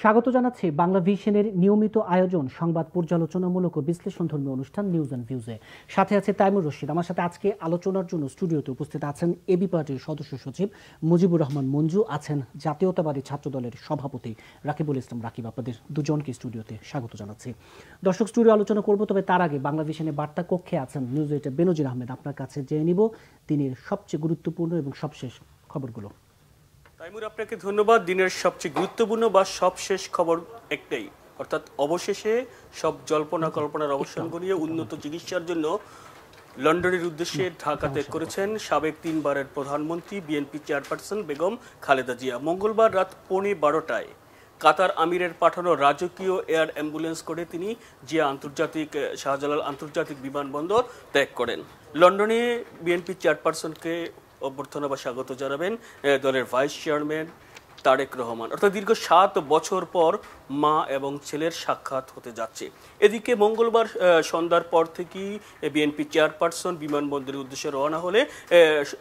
স্বাগত জানাচ্ছি বাংলা ভিশনের নিয়মিত আয়োজন সংবাদ পর্যালোচনামূলক ও বিশ্লেষণধর্মী অনুষ্ঠান নিউজ অ্যান্ড ভিউজে। সাথে আছে তাইমুর রশিদ। আমার সাথে আজকে আলোচনার জন্য স্টুডিওতে উপস্থিত আছেন এবি পার্টির সদস্য সচিব মুজিবুর রহমান মঞ্জু, আছেন জাতীয়তাবাদী ছাত্র দলের সভাপতি রাকিবুল ইসলাম রাকিব। আপনাদের দুজনকে স্টুডিওতে স্বাগত জানাচ্ছি। দর্শক, স্টুডিও আলোচনা করব, তবে তার আগে বাংলা ভিশনে বার্তা কক্ষে আছেন নিউজ এডিটর বেনজির আহমেদ। আপনার কাছে জেনে নিব দিনের সবচেয়ে গুরুত্বপূর্ণ এবং সবশেষ খবরগুলো। তাইমুর, আপনাকে ধন্যবাদ। দিনের সবচেয়ে গুরুত্বপূর্ণ বা সবশেষ খবর একটাই, অর্থাৎ অবশেষে সব জল্পনা কল্পনার অবসান ঘটিয়ে উন্নত চিকিৎসার জন্য লন্ডনের উদ্দেশ্যে ঢাকা ত্যাগ করেছেন সাবেক 3 বারের প্রধানমন্ত্রী বিএনপি চেয়ারপারসন বেগম খালেদা জিয়া। মঙ্গলবার রাত 12:15টায় কাতার আমিরের পাঠানো রাজকীয় এয়ার অ্যাম্বুলেন্স করে তিনি জিয়া শাহজালাল আন্তর্জাতিক বিমানবন্দর ত্যাগ করেন। লন্ডনে বিএনপি চেয়ারপারসনকে অভ্যর্থনা বা স্বাগত জানাবেন দলের ভাইস চেয়ারম্যান তারেক রহমান। অর্থাৎ দীর্ঘ 7 বছর পর মা এবং ছেলের সাক্ষাৎ হতে যাচ্ছে। এদিকে মঙ্গলবার সন্ধ্যার পর থেকেই বিএনপি চেয়ারপারসন বিমানবন্দরের উদ্দেশ্যে রওনা হলে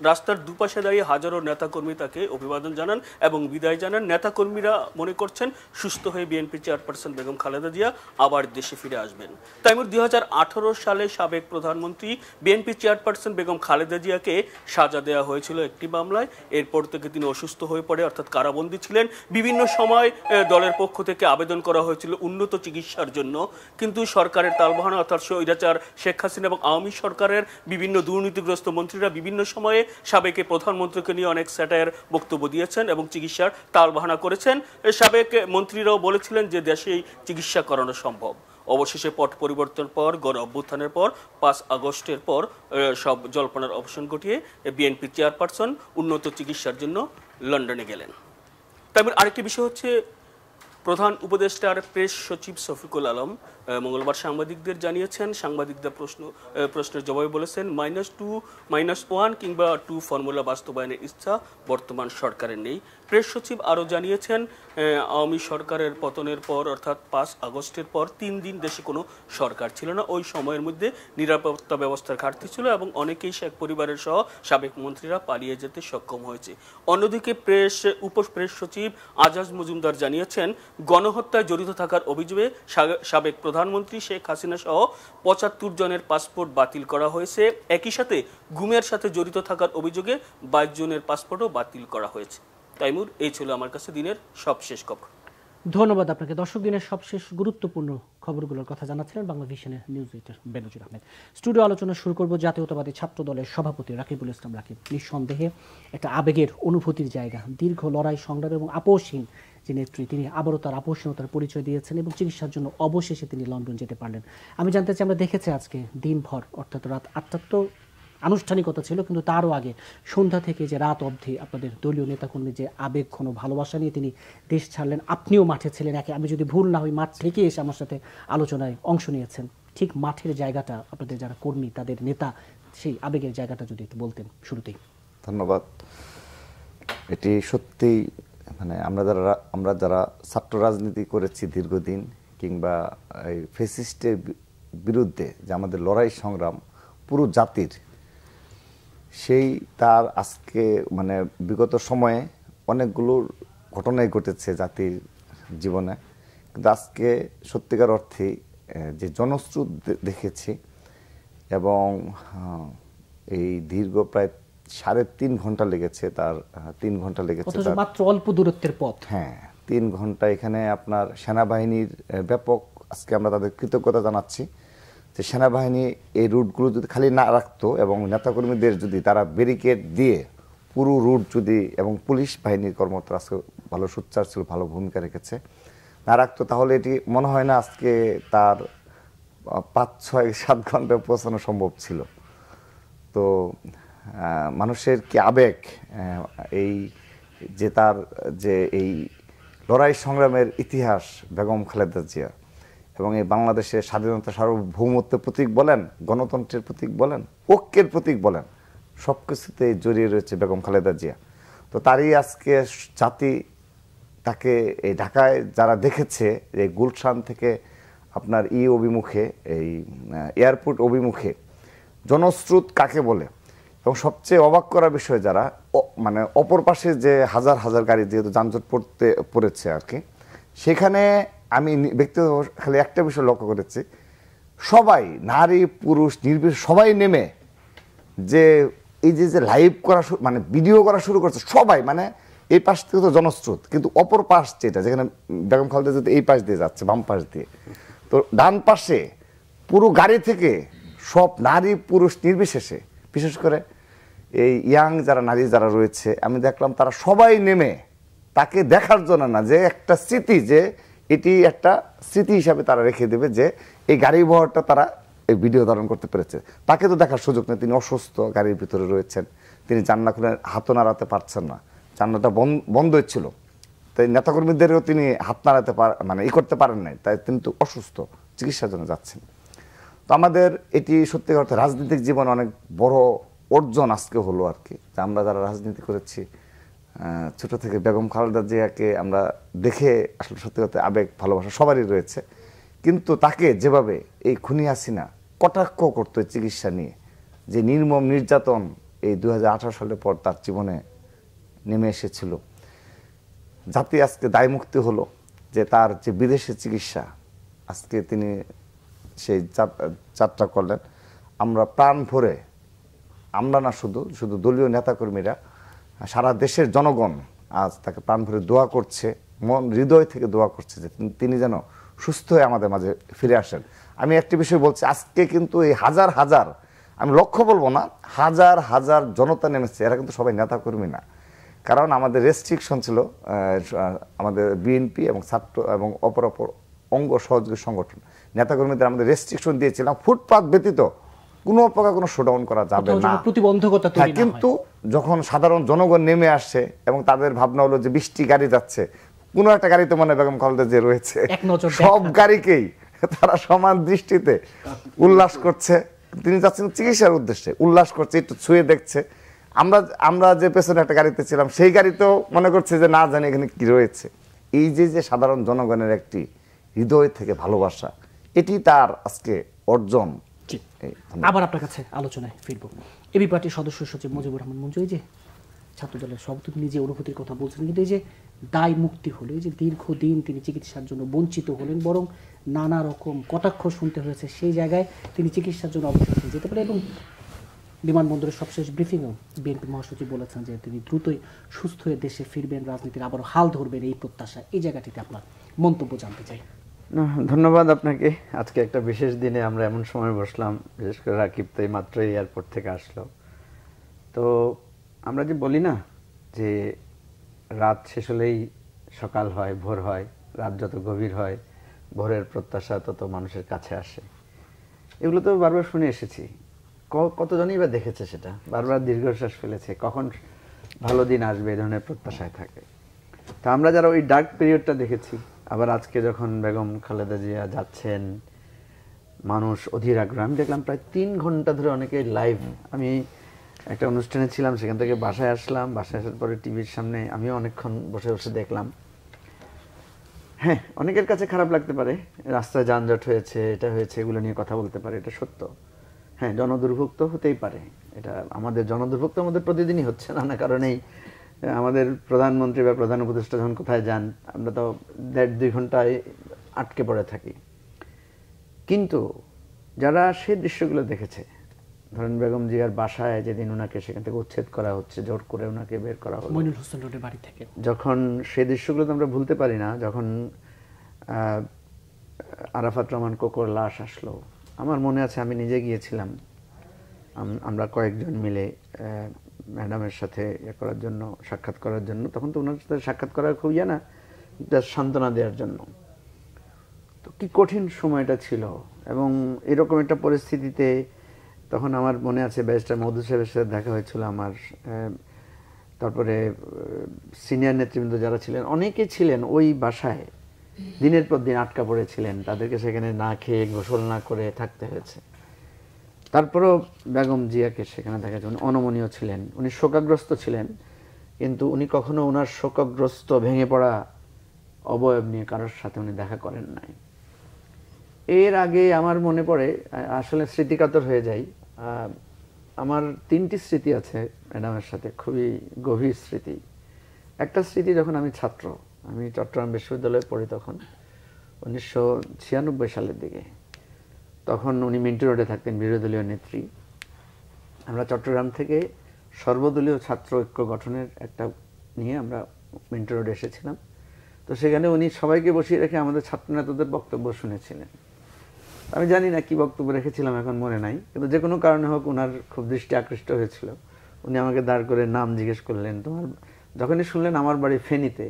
রাস্তার দুপাশে দাঁড়িয়ে হাজারো নেতাকর্মী তাকে অভিবাদন জানান এবং বিদায় জানান। নেতাকর্মীরা মনে করছেন সুস্থ হয়ে বিএনপি চেয়ারপারসন বেগম খালেদা জিয়া আবার দেশে ফিরে আসবেন। তাইমুর 2018 সালে সাবেক প্রধানমন্ত্রী বিএনপি চেয়ারপারসন বেগম খালেদা জিয়াকে সাজা দেওয়া হয়েছিল একটি মামলায়। এরপর থেকে তিনি অসুস্থ হয়ে পড়ে, অর্থাৎ কারাবন্দী ছিলেন। বিভিন্ন সময় দলের পক্ষ থেকে আবেদন করা হয়েছিল উন্নত চিকিৎসার জন্য, কিন্তু সরকারের তালবাহানা, অর্থাৎ স্বৈরাচার শেখ হাসিনা এবং আওয়ামী সরকারের বিভিন্ন দুর্নীতিগ্রস্ত মন্ত্রীরা বিভিন্ন সময়ে সাবেক প্রধানমন্ত্রীকে নিয়ে অনেক স্যাটায়ার বক্তব্য দিয়েছেন এবং চিকিৎসার তালবাহানা করেছেন। সাবেক মন্ত্রীরাও বলেছিলেন যে দেশেই চিকিৎসা করানো সম্ভব। অবশেষে পট পরিবর্তনের পর, গণ অভ্যুত্থানের পর, 5 আগস্টের পর সব জল্পনার অবসান ঘটিয়ে বিএনপি চেয়ারপারসন উন্নত চিকিৎসার জন্য লন্ডনে গেলেন। তারপর আরেকটি বিষয় হচ্ছে, প্রধান উপদেষ্টার প্রেস সচিব শফিকুল আলম মঙ্গলবার সাংবাদিকদের জানিয়েছেন, সাংবাদিকদের প্রশ্নের জবাবে বলেছেন -2, -1 কিংবা 2 ফর্মুলা বাস্তবায়নের ইচ্ছা বর্তমান সরকারের নেই। প্রেস সচিব আরও জানিয়েছেন, আওয়ামী সরকারের পতনের পর অর্থাৎ 5 আগস্টের পর 3 দিন দেশে কোনো সরকার ছিল না। ওই সময়ের মধ্যে নিরাপত্তা ব্যবস্থার ঘাটতি ছিল এবং অনেকেই শেখ পরিবারের সহ সাবেক মন্ত্রীরা পালিয়ে যেতে সক্ষম হয়েছে। অন্যদিকে উপপ্রেস সচিব আজাজ মজুমদার জানিয়েছেন, গণহত্যায় জড়িত থাকার অভিযোগে সাবেক প্রধানমন্ত্রী শেখ হাসিনা সহ 75 জনের পাসপোর্ট বাতিল করা হয়েছে। একই সাথে গুমের সাথে জড়িত থাকার অভিযোগে 22 জনের পাসপোর্টও বাতিল করা হয়েছে। তাইমুর, এই ছিল আমার কাছে দিনের সবশেষ খবর। ধন্যবাদ আপনাকে। দর্শক, দিনের সবশেষ গুরুত্বপূর্ণ খবরগুলোর কথা জানাচ্ছিলেন বাংলা ভিশনের নিউজ এডিটর বেনজির আহমেদ। স্টুডিও আলোচনা শুরু করব জাতীয়তাবাদী ছাত্র দলের সভাপতি রাকিবুল ইসলাম রাকিব। নিঃসন্দেহে একটা আবেগের অনুভূতির জায়গা, দীর্ঘ লড়াই সংগ্রাম এবং আপোষহীন যে নেত্রী, তিনি আবারও তার আপোষহীনতার পরিচয় দিয়েছেন এবং চিকিৎসার জন্য অবশেষে তিনি লন্ডন যেতে পারলেন। আমি জানতে চাই, আমরা দেখেছি আজকে দিনভর, অর্থাৎ রাত 8টার তো আনুষ্ঠানিকতা ছিল, কিন্তু তারও আগে সন্ধ্যা থেকে যে রাত অবধি আপনাদের দলীয় নেতাকর্মী যে আবেগ ঘন ভালোবাসা নিয়ে তিনি দেশ ছাড়লেন। আপনিও মাঠে ছিলেন, আমি যদি ভুল না হই মাঠ থেকে এসে আমার সাথে আলোচনায় অংশ নিয়েছেন। ঠিক মাঠের জায়গাটা, আপনাদের যারা কর্মী তাদের নেতা, সেই আবেগের জায়গাটা যদি একটু বলতেন শুরুতেই। ধন্যবাদ। এটি সত্যিই আমরা যারা ছাত্র রাজনীতি করেছি দীর্ঘদিন, কিংবা এই ফ্যাসিস্টের বিরুদ্ধে যে আমাদের লড়াই সংগ্রাম পুরো জাতির, সেই তার আজকে বিগত সময়ে অনেকগুলো ঘটনাই ঘটেছে জাতির জীবনে, কিন্তু আজকে সত্যিকার অর্থে যে জনস্রোত দেখেছি এবং এই দীর্ঘ প্রায় 3.5 ঘন্টা লেগেছে, তার 3 ঘন্টা লেগেছে মাত্র অল্প দূরত্বের পথ। হ্যাঁ, 3 ঘন্টা। এখানে আপনার সেনাবাহিনীর ব্যাপক, আজকে আমরা তাদের কৃতজ্ঞতা জানাচ্ছি যে সেনাবাহিনী এই রুটগুলো যদি খালি না রাখতো এবং নেতাকর্মীদের যদি তারা ব্যারিকেড দিয়ে পুরো রুট যদি, এবং পুলিশ বাহিনীর কর্মকর্তা আজকে ভালো সোচ্চার ছিল, ভালো ভূমিকা রেখেছে, না রাখতো, তাহলে এটি মনে হয় না আজকে তার 5, 6, 7 ঘন্টা পৌঁছানো সম্ভব ছিল। তো মানুষের কি আবেগ, এই যে তার যে এই লড়াই সংগ্রামের ইতিহাস বেগম খালেদা জিয়া, এবং এই বাংলাদেশের স্বাধীনতা সার্বভৌমত্বের প্রতীক বলেন, গণতন্ত্রের প্রতীক বলেন, ঐক্যের প্রতীক বলেন, সব কিছুতে জড়িয়ে রয়েছে বেগম খালেদা জিয়া। তো তারই আজকে জাতি তাকে এই ঢাকায় যারা দেখেছে, এই গুলশান থেকে আপনার অভিমুখে, এই এয়ারপোর্ট অভিমুখে জনস্রোত কাকে বলে, এবং সবচেয়ে অবাক করার বিষয়, যারা অপর পাশে যে হাজার হাজার গাড়ি যেহেতু যানজট পড়েছে আর কি, সেখানে আমি ব্যক্তিগত খালি একটা বিষয় লক্ষ্য করেছি, সবাই নারী পুরুষ নির্বিশেষে সবাই নেমে যে এই যে লাইভ করা মানে ভিডিও করা শুরু করছে সবাই, মানে এই পাশ থেকে তো জনস্রোত, কিন্তু অপর পাশ যেটা যেখানে বেগম খালেদা জিয়া এই পাশ দিয়ে যাচ্ছে বাম পাশ দিয়ে, তো ডান পাশে পুরো গাড়ি থেকে সব নারী পুরুষ নির্বিশেষে, বিশেষ করে এই ইয়াং যারা নারী যারা রয়েছে আমি দেখলাম তারা সবাই নেমে তাকে দেখার জন্য না, যে একটা স্মৃতি, যে এটি একটা স্মৃতি হিসাবে তারা রেখে দেবে যে এই গাড়ি বহরটা তারা এই ভিডিও ধারণ করতে পেরেছে। তাকে তো দেখার সুযোগ নেই, তিনি অসুস্থ, গাড়ির ভিতরে রয়েছেন, তিনি জানলা খুলে হাতও নাড়াতে পারছেন না, জানলাটা বন্ধ হচ্ছিল, তাই নেতাকর্মীদেরও তিনি হাত নাড়াতে মানে করতে পারেন নাই, তাই তিনি তো অসুস্থ, চিকিৎসার জন্য যাচ্ছেন। তো আমাদের এটি সত্যি অর্থে রাজনৈতিক জীবন অনেক বড় অর্জন আজকে হলো আর কি, যে আমরা যারা রাজনীতি করেছি ছোট থেকে বেগম খালেদা জিয়াকে আমরা দেখে আসলে সত্যি কথা আবেগ ভালোবাসা সবারই রয়েছে, কিন্তু তাকে যেভাবে এই খুনি হাসিনা কটাক্ষ করতো চিকিৎসা নিয়ে, যে নির্মম নির্যাতন এই 2018 সালের পর তার জীবনে নেমে এসেছিল, জাতি আজকে দায়মুক্তি হলো যে তার যে বিদেশে চিকিৎসা আজকে তিনি সেই যাত্রা করলেন। আমরা প্রাণ ভরে, আমরা না শুধু দলীয় নেতাকর্মীরা, সারা দেশের জনগণ আজ তাকে প্রাণ ভরে দোয়া করছে, মন হৃদয় থেকে দোয়া করছে যে তিনি যেন সুস্থ হয়ে আমাদের মাঝে ফিরে আসেন। আমি একটি বিষয় বলছি, আজকে কিন্তু এই হাজার হাজার, আমি লক্ষ্য বলবো না, হাজার হাজার জনতা নেমেছে, এরা কিন্তু সবাই নেতাকর্মী না, কারণ আমাদের রেস্ট্রিকশন ছিল আমাদের বিএনপি এবং ছাত্র এবং অপর অঙ্গ সহযোগী সংগঠন নেতাকর্মীদের আমাদের রেস্ট্রিকশন দিয়েছিলাম, ফুটপাত ব্যতীত কোনো প্রকার কোনো শোডাউন করা যাবে না, প্রতিবন্ধকতা তৈরি না হয়। কিন্তু যখন সাধারণ জনগণ নেমে আসে এবং তাদের ভাবনা হলো যে 20টি গাড়ি যাচ্ছে, কোনো একটা গাড়িতে মনে বেগম খালেদা যে রয়েছে, সব গাড়িকেই তারা সমান দৃষ্টিতে উল্লাস করছে, তিনি যাচ্ছেন চিকিৎসার উদ্দেশ্যে, উল্লাস করছে, একটু ছুঁয়ে দেখছে। আমরা যে পেছনে একটা গাড়িতে ছিলাম সেই গাড়িতেও মনে করছে যে না জানি এখানে কি রয়েছে। এই যে সাধারণ জনগণের একটি হৃদয় থেকে ভালোবাসা, এটি তার আজকে অর্জন। আবার আপনার কাছে আলোচনায় ফিরবো। এবি পার্টির সদস্য সচিব মুজিবুর রহমান মঞ্জু, এই যে ছাত্রদলের সভাপতি নিজে অনুভূতির কথা বলছেন, কিন্তু এই যে দায় মুক্তি হলো, এই যে দীর্ঘদিন তিনি চিকিৎসার জন্য বঞ্চিত হলেন, বরং নানা রকম কটাক্ষ শুনতে হয়েছে, সেই জায়গায় তিনি চিকিৎসার জন্য অবসর নিয়ে যেতে পারে। এবং বিমানবন্দরের সবশেষ ব্রিফিংও বিএনপি মহাসচিব বলেছেন যে তিনি দ্রুতই সুস্থ হয়ে দেশে ফিরবেন, রাজনীতির আবারও হাল ধরবেন, এই প্রত্যাশা। এই জায়গাটিতে আপনার মন্তব্য জানতে চাই। ধন্যবাদ আপনাকে। আজকে একটা বিশেষ দিনে আমরা এমন সময় বসলাম, বিশেষ করে রাকিব তো মাত্রই এয়ারপোর্ট থেকে আসলো। তো আমরা যে বলি না যে রাত শেষ হলেই সকাল হয়, ভোর হয়, রাত যত গভীর হয় ভোরের প্রত্যাশা তত মানুষের কাছে আসে, এগুলো তো বারবার শুনে এসেছি। কতজনই বা দেখেছে সেটা, বারবার দীর্ঘশ্বাস ফেলেছে, কখন ভালো দিন আসবে এই ধরনের প্রত্যাশায় থাকে। তা আমরা যারা ওই ডার্ক পিরিয়ডটা দেখেছি, আবার আজকে যখন বেগম খালেদা জিয়া যাচ্ছেন, মানুষ অধীর আগ্রহ। আমি দেখলাম প্রায় 3 ঘন্টা ধরে অনেকে লাইভ, আমি একটা অনুষ্ঠানে ছিলাম, সেখান থেকে বাসায় আসলাম, বাসায় আসার পরে টিভির সামনে আমিও অনেকক্ষণ বসে বসে দেখলাম। হ্যাঁ, অনেকের কাছে খারাপ লাগতে পারে, রাস্তায় যানজট হয়েছে, এটা হয়েছে, এগুলো নিয়ে কথা বলতে পারে, এটা সত্য। হ্যাঁ, জনদুর্ভোগ তো হতেই পারে, এটা আমাদের জনদুর্ভোগ তো আমাদের প্রতিদিনই হচ্ছে, নানা কারণেই। আমাদের প্রধানমন্ত্রী বা প্রধান উপদেষ্টা যখন কোথায় যান, আমরা তো 1.5-2 ঘন্টায় আটকে পড়ে থাকি। কিন্তু যারা সেই দৃশ্যগুলো দেখেছে, ধরেন বেগম জিয়ার বাসায় যেদিন ওনাকে সেখান থেকে উচ্ছেদ করা হচ্ছে, জোর করে ওনাকে বের করা হলো, মইনুল হোসেন রোডের বাড়ি থেকে, যখন সেই দৃশ্যগুলো তো আমরা ভুলতে পারি না। যখন আরাফাত রহমান কোকোর লাশ আসলো, আমার মনে আছে আমি নিজে গিয়েছিলাম, আমরা কয়েকজন মিলে ম্যাডামের সাথে করার জন্য, সাক্ষাৎ করার জন্য। তখন তো ওনার সাথে সাক্ষাৎ করার খুব না, সান্ত্বনা দেওয়ার জন্য। তো কি কঠিন সময়টা ছিল, এবং এরকম একটা পরিস্থিতিতে তখন আমার মনে আছে ব্যারিস্টার মধু সাহেবের সাথে দেখা হয়েছিল আমার, তারপরে সিনিয়র নেতৃবৃন্দ যারা ছিলেন অনেকে ছিলেন ওই বাসায়, দিনের পর দিন আটকা পড়েছিলেন, তাদেরকে সেখানে না খেয়ে গোসল না করে থাকতে হয়েছে। তারপরেও বেগম জিয়াকে সেখানে দেখা যায়, উনি অনমনীয় ছিলেন, উনি শোকাগ্রস্ত ছিলেন, কিন্তু উনি কখনো ওনার শোকাগ্রস্ত ভেঙে পড়া অবয়ব নিয়ে কারোর সাথে উনি দেখা করেন নাই। এর আগে আমার মনে পড়ে, আসলে স্মৃতিকাতর হয়ে যাই, আমার 3টি স্মৃতি আছে ম্যাডামের সাথে, খুবই গভীর স্মৃতি। একটা স্মৃতি যখন আমি ছাত্র, আমি চট্টগ্রাম বিশ্ববিদ্যালয়ে পড়ি তখন 1996 সালের দিকে। তখন উনি মিন্টু রোডে থাকতেন, বিরোধী দলীয় নেত্রী। আমরা চট্টগ্রাম থেকে সর্বদলীয় ছাত্র ঐক্য গঠনের একটা নিয়ে আমরা মিন্টু রোডে এসেছিলাম। তো সেখানে উনি সবাইকে বসিয়ে রেখে আমাদের ছাত্র নেতাদের বক্তব্য শুনেছিলেন। আমি জানি না কি বক্তব্য রেখেছিলাম, এখন মনে নাই, কিন্তু যে কোনো কারণে হোক ওনার খুব দৃষ্টি আকৃষ্ট হয়েছিল। উনি আমাকে দাঁড় করে নাম জিজ্ঞেস করলেন। তোমার যখনই শুনলেন আমার বাড়ি ফেনীতে,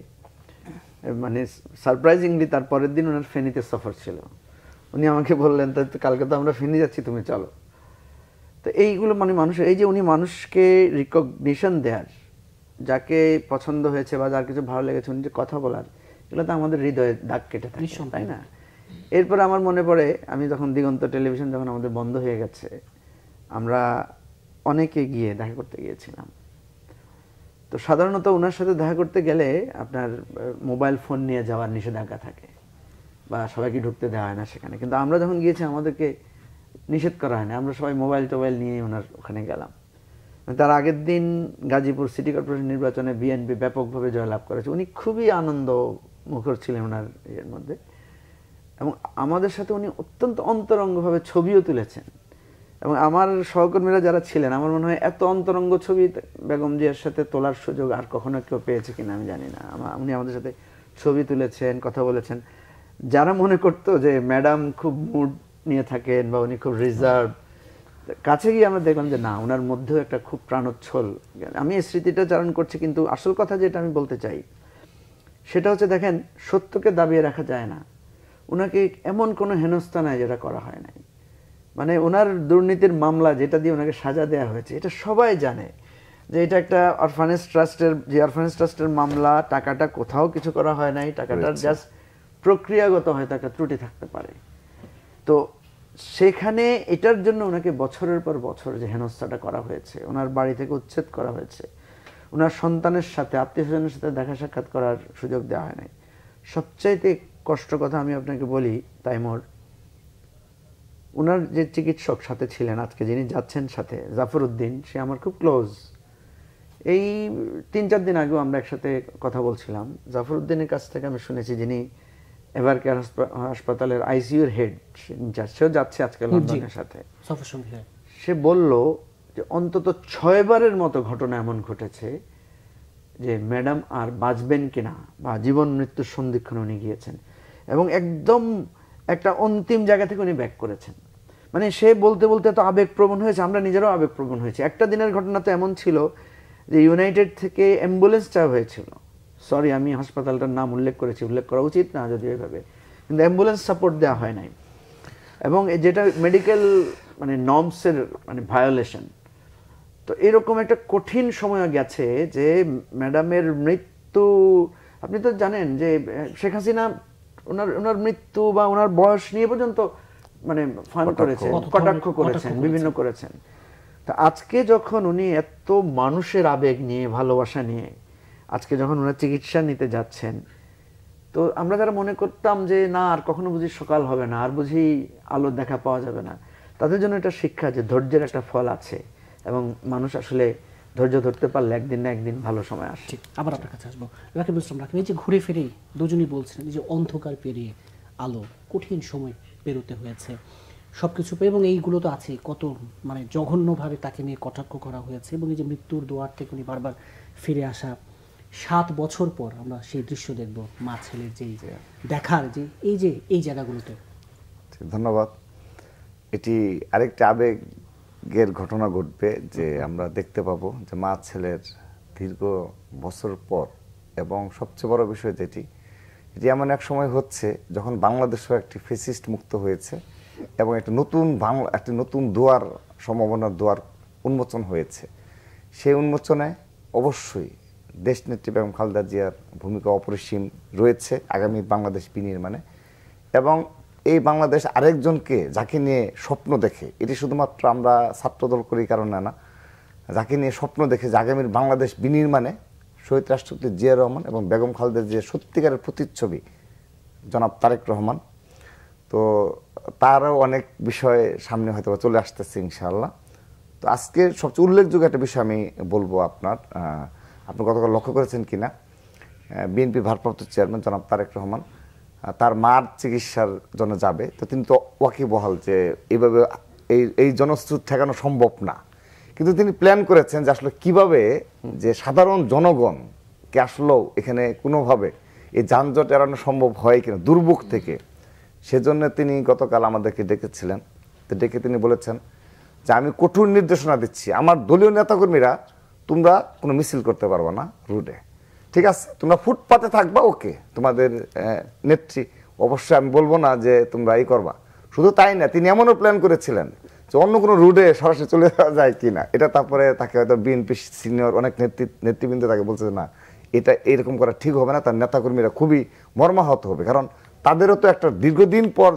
মানে সারপ্রাইজিংলি তার পরের দিন ওনার ফেনীতে সফর ছিল। উনি আমাকে বললেন, তাই তো কালকে তো আমরা ফেনী যাচ্ছি, তুমি চলো। তো এইগুলো মানে মানুষের এই যে উনি মানুষকে রিকগনিশন দেয়ার, যাকে পছন্দ হয়েছে বা যার কিছু ভালো লেগেছে উনি যে কথা বলার, এগুলো তো আমাদের হৃদয়ে দাগ কেটে থাকে, তাই না? এরপর আমার মনে পড়ে আমি যখন দিগন্ত টেলিভিশন যখন আমাদের বন্ধ হয়ে গেছে, আমরা অনেকে গিয়ে দেখা করতে গিয়েছিলাম। তো সাধারণত ওনার সাথে দেখা করতে গেলে আপনার মোবাইল ফোন নিয়ে যাওয়ার নিষেধাজ্ঞা থাকে বা সবাইকে ঢুকতে দেওয়া হয় না সেখানে, কিন্তু আমরা যখন গিয়েছি আমাদেরকে নিষেধ করা হয় না, আমরা সবাই মোবাইল টোবাইল নিয়ে ওনার ওখানে গেলাম। তার আগের দিন গাজীপুর সিটি কর্পোরেশন নির্বাচনে বিএনপি ব্যাপকভাবে জয়লাভ করেছে। উনি খুবই আনন্দ মুখর ছিলেন ওনার এর মধ্যে, এবং আমাদের সাথে উনি অত্যন্ত অন্তরঙ্গভাবে ছবিও তুলেছেন। এবং আমার সহকর্মীরা যারা ছিলেন, আমার মনে হয় এত অন্তরঙ্গ ছবি বেগম জিয়ার সাথে তোলার সুযোগ আর কখনো কেউ পেয়েছে কিনা আমি জানি না। উনি আমাদের সাথে ছবি তুলেছেন, কথা বলেছেন। যারা মনে করতো যে ম্যাডাম খুব মুড নিয়ে থাকেন বা উনি খুব রিজার্ভ, কাছে গিয়ে আমরা দেখলাম যে না, ওনার মধ্যেও একটা খুব প্রাণোচ্ছল। আমি এই স্মৃতিটা চারণ করছি, কিন্তু আসল কথা যেটা আমি বলতে চাই সেটা হচ্ছে, দেখেন, সত্যকে দাবিয়ে রাখা যায় না। ওনাকে এমন কোনো হেনস্থা নাই যেটা করা হয় নাই। মানে ওনার দুর্নীতির মামলা যেটা দিয়ে ওনাকে সাজা দেওয়া হয়েছে, এটা সবাই জানে যে এটা একটা অরফানেজ ট্রাস্টের, যে অরফানেজ ট্রাস্টের মামলা, টাকাটা কোথাও কিছু করা হয় নাই, টাকাটার জাস্ট প্রক্রিয়াগত হয়তো একটা ত্রুটি থাকতে পারে। তো সেখানে এটার জন্য ওনাকে বছরের পর বছর যে হেনস্থাটা করা হয়েছে, ওনার বাড়ি থেকে উচ্ছেদ করা হয়েছে, ওনার সন্তানের সাথে, আত্মীয় স্বজনের সাথে দেখা সাক্ষাৎ করার সুযোগ দেওয়া হয় নাই। সবচাইতে কষ্ট কথা আমি আপনাকে বলি তাইমুর, ওনার যে চিকিৎসক সাথে ছিলেন আজকে যিনি যাচ্ছেন সাথে, জাফর উদ্দিন, সে আমার খুব ক্লোজ। এই 3-4 দিন আগেও আমরা একসাথে কথা বলছিলাম। জাফর উদ্দিনের কাছ থেকে আমি শুনেছি, যিনি এভার কেয়ার হাসপাতালের আইসিইউর হেড ইনচার্জ, সেও যাচ্ছে আজকে লন্ডনের সাথে। সে বলল যে অন্তত 6 বারের মতো ঘটনা এমন ঘটেছে যে ম্যাডাম আর বাঁচবেন কিনা বা জীবন মৃত্যুর সন্ধিক্ষণে উনি গিয়েছেন, এবং একদম একটা অন্তিম জায়গা থেকে উনি ব্যাক করেছেন। মানে সে বলতে বলতে তো আবেগপ্রবণ হয়েছে, আমরা নিজেরাও আবেগপ্রবণ হয়েছি। একটা দিনের ঘটনা তো এমন ছিল যে ইউনাইটেড থেকে অ্যাম্বুলেন্স চাওয়া হয়েছিল। সরি, আমি হাসপাতালটার নাম উল্লেখ করেছি, উল্লেখ করা উচিত না যদিও এভাবে, কিন্তু অ্যাম্বুলেন্স সাপোর্ট দেওয়া হয় নাই, এবং যেটা মেডিকেল মানে নর্মসের মানে ভায়োলেশন। তো এরকম একটা কঠিন সময় গেছে যে ম্যাডামের মৃত্যু, আপনি তো জানেন যে শেখ হাসিনা ওনার মৃত্যু বা ওনার বয়স নিয়ে পর্যন্ত মানে ফান করেছেন, কটাক্ষ করেছেন, বিভিন্ন করেছেন। তা আজকে যখন উনি এত মানুষের আবেগ নিয়ে, ভালোবাসা নিয়ে আজকে যখন ওনার চিকিৎসা নিতে যাচ্ছেন, তো আমরা যারা মনে করতাম যে না আর কখনো বুঝি সকাল হবে না, আর বুঝি আলো দেখা পাওয়া যাবে না, তাদের জন্য এটা শিক্ষা যে ধৈর্যের একটা ফল আছে, এবং মানুষ আসলে ধৈর্য ধরতে পারলে একদিন না একদিন ভালো সময় আসে। আবার আপনার কাছে আসবো। রাকিবুল ইসলাম রাকিব, এই যে ঘুরে ফিরে দুজনই বলছিলেন যে অন্ধকার পেরিয়ে আলো, কঠিন সময় পেরোতে হয়েছে সবকিছু, এবং এইগুলো তো আছে, কত মানে জঘন্যভাবে তাকে নিয়ে কটাক্ষ করা হয়েছে, এবং এই যে মৃত্যুর দুয়ার থেকে উনি বারবার ফিরে আসা, 7 বছর পর আমরা সেই দৃশ্য দেখব, মা ছেলের যেই দেখার যে এই জায়গাগুলোতে। ধন্যবাদ। এটি আরেকটা আবেগের ঘটনা ঘটবে যে আমরা দেখতে পাবো যে মা ছেলের দীর্ঘ বছর পর, এবং সবচেয়ে বড় বিষয় এটি এমন এক সময় হচ্ছে যখন বাংলাদেশও একটি ফ্যাসিস্ট মুক্ত হয়েছে, এবং একটা নতুন দুয়ার, সম্ভাবনার দুয়ার উন্মোচন হয়েছে। সেই উন্মোচনে অবশ্যই দেশনেত্রী বেগম খালেদা জিয়ার ভূমিকা অপরিসীম রয়েছে আগামী বাংলাদেশ বিনির্মাণে। এবং এই বাংলাদেশ আরেকজনকে যাকে নিয়ে স্বপ্ন দেখে, এটি শুধুমাত্র আমরা ছাত্রদল করি কারণে না, যাকে নিয়ে স্বপ্ন দেখে যে আগামীর বাংলাদেশ বিনির্মাণে শহীদ রাষ্ট্রপতি জিয়া রহমান এবং বেগম খালেদা জিয়ার সত্যিকারের প্রতিচ্ছবি জনাব তারেক রহমান। তো তারও অনেক বিষয় সামনে হয়তো চলে আসতেছে ইনশাআল্লাহ। তো আজকের সবচেয়ে উল্লেখযোগ্য একটা বিষয় আমি বলবো, আপনি গতকাল লক্ষ্য করেছেন কিনা, বিএনপি ভারপ্রাপ্ত চেয়ারম্যান জনাব তারেক রহমান তার মার চিকিৎসার জন্য যাবে, তো তিনি তো ওয়াকিবহাল যে এইভাবে এই জনস্রোত ঠেকানো সম্ভব না, কিন্তু তিনি প্ল্যান করেছেন যে আসলে কিভাবে যে সাধারণ জনগণকে আসলেও এখানে কোনোভাবে এই যানজট এড়ানো সম্ভব হয় কিনা দুর্ভোগ থেকে, সেজন্য তিনি গতকাল আমাদেরকে ডেকেছিলেন। তো ডেকে তিনি বলেছেন যে আমি কঠোর নির্দেশনা দিচ্ছি, আমার দলীয় নেতাকর্মীরা তোমরা কোনো মিছিল করতে পারবে না রোডে, ঠিক আছে, তোমরা ফুটপাতে থাকবা, ওকে, তোমাদের নেত্রী অবশ্যই আমি বলবো না যে তোমরা এই করবা। শুধু তাই না, তিনি এমনও প্ল্যান করেছিলেন যে অন্য কোনো রুটে সরাসরি চলে যাওয়া যায় কিনা এটা, তারপরে তাকে হয়তো বিএনপি সিনিয়র অনেক নেতৃবৃন্দ তাকে বলছে না এটা এরকম করা ঠিক হবে না, তার নেতাকর্মীরা খুবই মর্মাহত হবে, কারণ তাদেরও তো একটা দীর্ঘদিন পর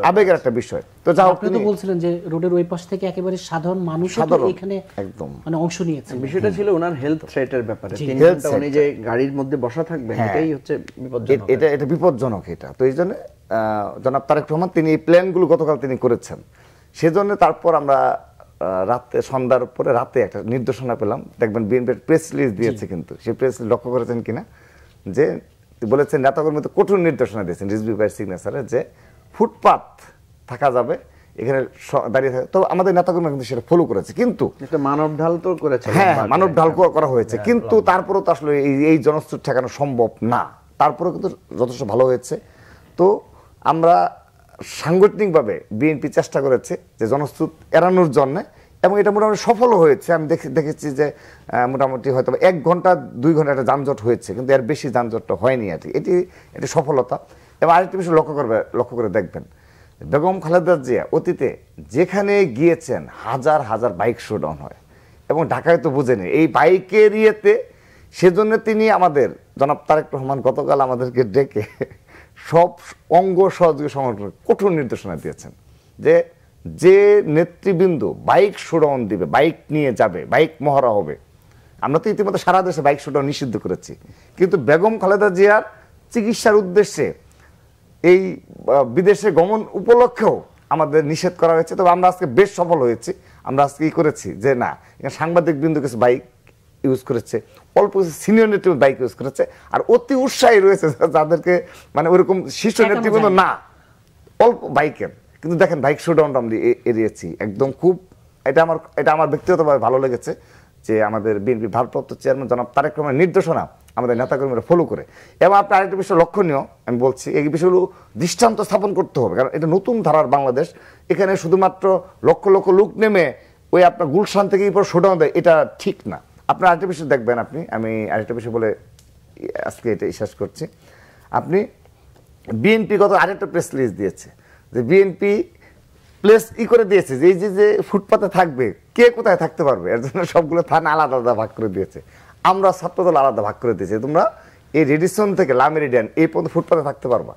আবেগের একটা বিষয়। তো যা হোক, আপনি তো বলছিলেন যে রোডের ওই পাশ থেকে একেবারে সাধারণ মানুষ এখানে একদম মানে অংশ নিয়েছে। বিষয়টা ছিল ওনার হেলথ থ্রেটের ব্যাপারে, 3 ঘন্টা উনি যে গাড়ির মধ্যে বসা থাকবেন এটাই হচ্ছে বিপজ্জনক, এটা বিপজ্জনক এটা। তো এই জন্য জনাব তারেক রহমান তিনি এই প্ল্যানগুলো গতকাল তিনি করেছেন, সেজন্য তারপর আমরা রাতে সন্ধ্যার পরে রাতে একটা নির্দেশনা পেলাম, দেখবেন বিএনপির প্রেস রিলিজ দিয়েছে, কিন্তু সেই প্রেস লক্ষ্য করেছেন কিনা যে বলেছেন নেতাকর্মী তো কঠোর নির্দেশনা দিয়েছেন রিজভী ভাইয়ের সিগনেচারে যে ফুটপাত থাকা যাবে, এখানে দাঁড়িয়ে থাকে। তো আমাদের নেতাকর্মী কিন্তু সেটা ফলো করেছে, কিন্তু একটা মানব ঢাল তো করেছে, হ্যাঁ মানব ঢাল করা হয়েছে, কিন্তু তারপরেও তো আসলে এই জনস্রোত ঠেকানো সম্ভব না, তারপরেও কিন্তু যথেষ্ট ভালো হয়েছে। তো আমরা সাংগঠনিকভাবে বিএনপি চেষ্টা করেছে যে জনস্রোত এড়ানোর জন্য, এবং এটা মোটামুটি সফল হয়েছে। আমি দেখেছি যে মোটামুটি হয়তো 1 ঘন্টা 2 ঘন্টা একটা যানজট হয়েছে, কিন্তু এর বেশি যানজটটা হয়নি আর কি, এটি সফলতা। এবং আরেকটি বিষয় লক্ষ্য করে দেখবেন, বেগম খালেদা জিয়া অতীতে যেখানে গিয়েছেন হাজার হাজার বাইক শোডাউন হয়, এবং ঢাকায় তো বুঝেনি এই বাইকের ইয়েতে, সেজন্য তিনি আমাদের জনাব তারেক রহমান গতকাল আমাদেরকে ডেকে সব অঙ্গ সহযোগী সংগঠন কঠোর নির্দেশনা দিয়েছেন যে নেতৃবৃন্দ বাইক শোডাউন দিবে, বাইক নিয়ে যাবে, বাইক মহড়া হবে। আমরা তো ইতিমধ্যে সারা দেশে বাইক শোডাউন নিষিদ্ধ করেছি, কিন্তু বেগম খালেদা জিয়ার চিকিৎসার উদ্দেশ্যে এই বিদেশে গমন উপলক্ষেও আমাদের নিষেধ করা হয়েছে। তবে আমরা আজকে বেশ সফল হয়েছি, আমরা আজকে করেছি যে না, সাংবাদিক বিন্দু কিছু বাইক ইউজ করেছে, অল্প কিছু সিনিয়র নেতৃবৃন্দ বাইক ইউজ করেছে, আর অতি উৎসাহী রয়েছে যাদেরকে মানে ওরকম শীর্ষ নেতৃবৃন্দ না, অল্প বাইকের, কিন্তু দেখেন বাইক শোডাউনটা আমরা এড়িয়েছি একদম। খুব এটা আমার ব্যক্তিগতভাবে ভালো লেগেছে যে আমাদের বিএনপি ভারপ্রাপ্ত চেয়ারম্যান জনাব তারেক রহমানের নির্দেশনা আমাদের নেতাকর্মীরা ফলো করে। এবং আপনি আরেকটা বিষয় লক্ষণীয়, আমি বলছি এই বিষয়গুলো দৃষ্টান্ত স্থাপন করতে হবে, কারণ এটা নতুন ধারার বাংলাদেশ। এখানে শুধুমাত্র লক্ষ লক্ষ লোক নেমে ওই আপনার গুলশান থেকে পর শোডাউন দেয়, এটা ঠিক না। আপনার আরেকটা বিষয় দেখবেন, আমি আরেকটা বিষয় বলে আজকে এটা শেষ করছি। আপনি বিএনপি গত আরেকটা প্রেস রিলিজ দিয়েছে যে বিএনপি প্লেস করে দিয়েছে যে এই যে ফুটপাতে থাকবে, কে কোথায় থাকতে পারবে, এর জন্য সবগুলো থানা আলাদা আলাদা ভাগ করে দিয়েছে। আমরা ছাত্রদল আলাদা ভাগ করে দিয়েছি, তোমরা এই রেডিসন থেকে লা মেরিডিয়ান এই পর্যন্ত ফুটপাতে থাকতে পারবা।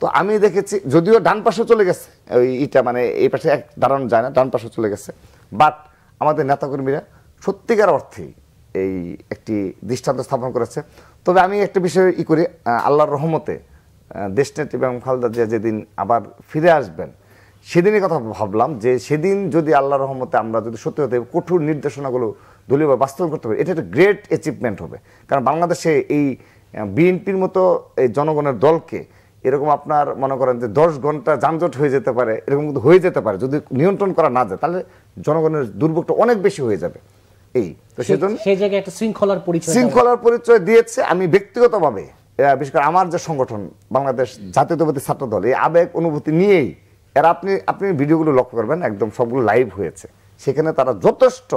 তো আমি দেখেছি যদিও ডান পাশে চলে গেছে, ওই ইটা মানে এই পাশে এক দাঁড়ানো যায় না, ডান পাশে চলে গেছে, বাট আমাদের নেতাকর্মীরা সত্যিকার অর্থেই এই একটি দৃষ্টান্ত স্থাপন করেছে। তবে আমি একটা বিষয় করি, আল্লাহর রহমতে দেশনেত্রী বেগম খালেদা জিয়া যেদিন আবার ফিরে আসবেন সেদিনই কথা ভাবলাম যে সেদিন যদি আল্লাহর রহমতে আমরা যদি সত্যি হতে কঠোর নির্দেশনাগুলো দলীয়ভাবে বাস্তবায়ন করতে পারি, এটা একটা গ্রেট অ্যাচিভমেন্ট হবে। কারণ বাংলাদেশে এই বিএনপির মতো এই জনগণের দলকে এরকম আপনার মনে করেন যে 10 ঘন্টা যানজট হয়ে যেতে পারে, এরকম কিন্তু হয়ে যেতে পারে যদি নিয়ন্ত্রণ করা না যায়, তাহলে জনগণের দুর্ভোগটা অনেক বেশি হয়ে যাবে। এই তো সেজন্য সেই জায়গায় একটা শৃঙ্খলার পরিচয় দিয়েছে। আমি ব্যক্তিগতভাবে বিশেষ করে আমার যে সংগঠন বাংলাদেশ জাতীয়তাবাদী ছাত্র দল, এই আবেগ অনুভূতি নিয়েই এরা আপনি ভিডিওগুলো লক্ষ্য করবেন, একদম সবগুলো লাইভ হয়েছে, সেখানে তারা যথেষ্ট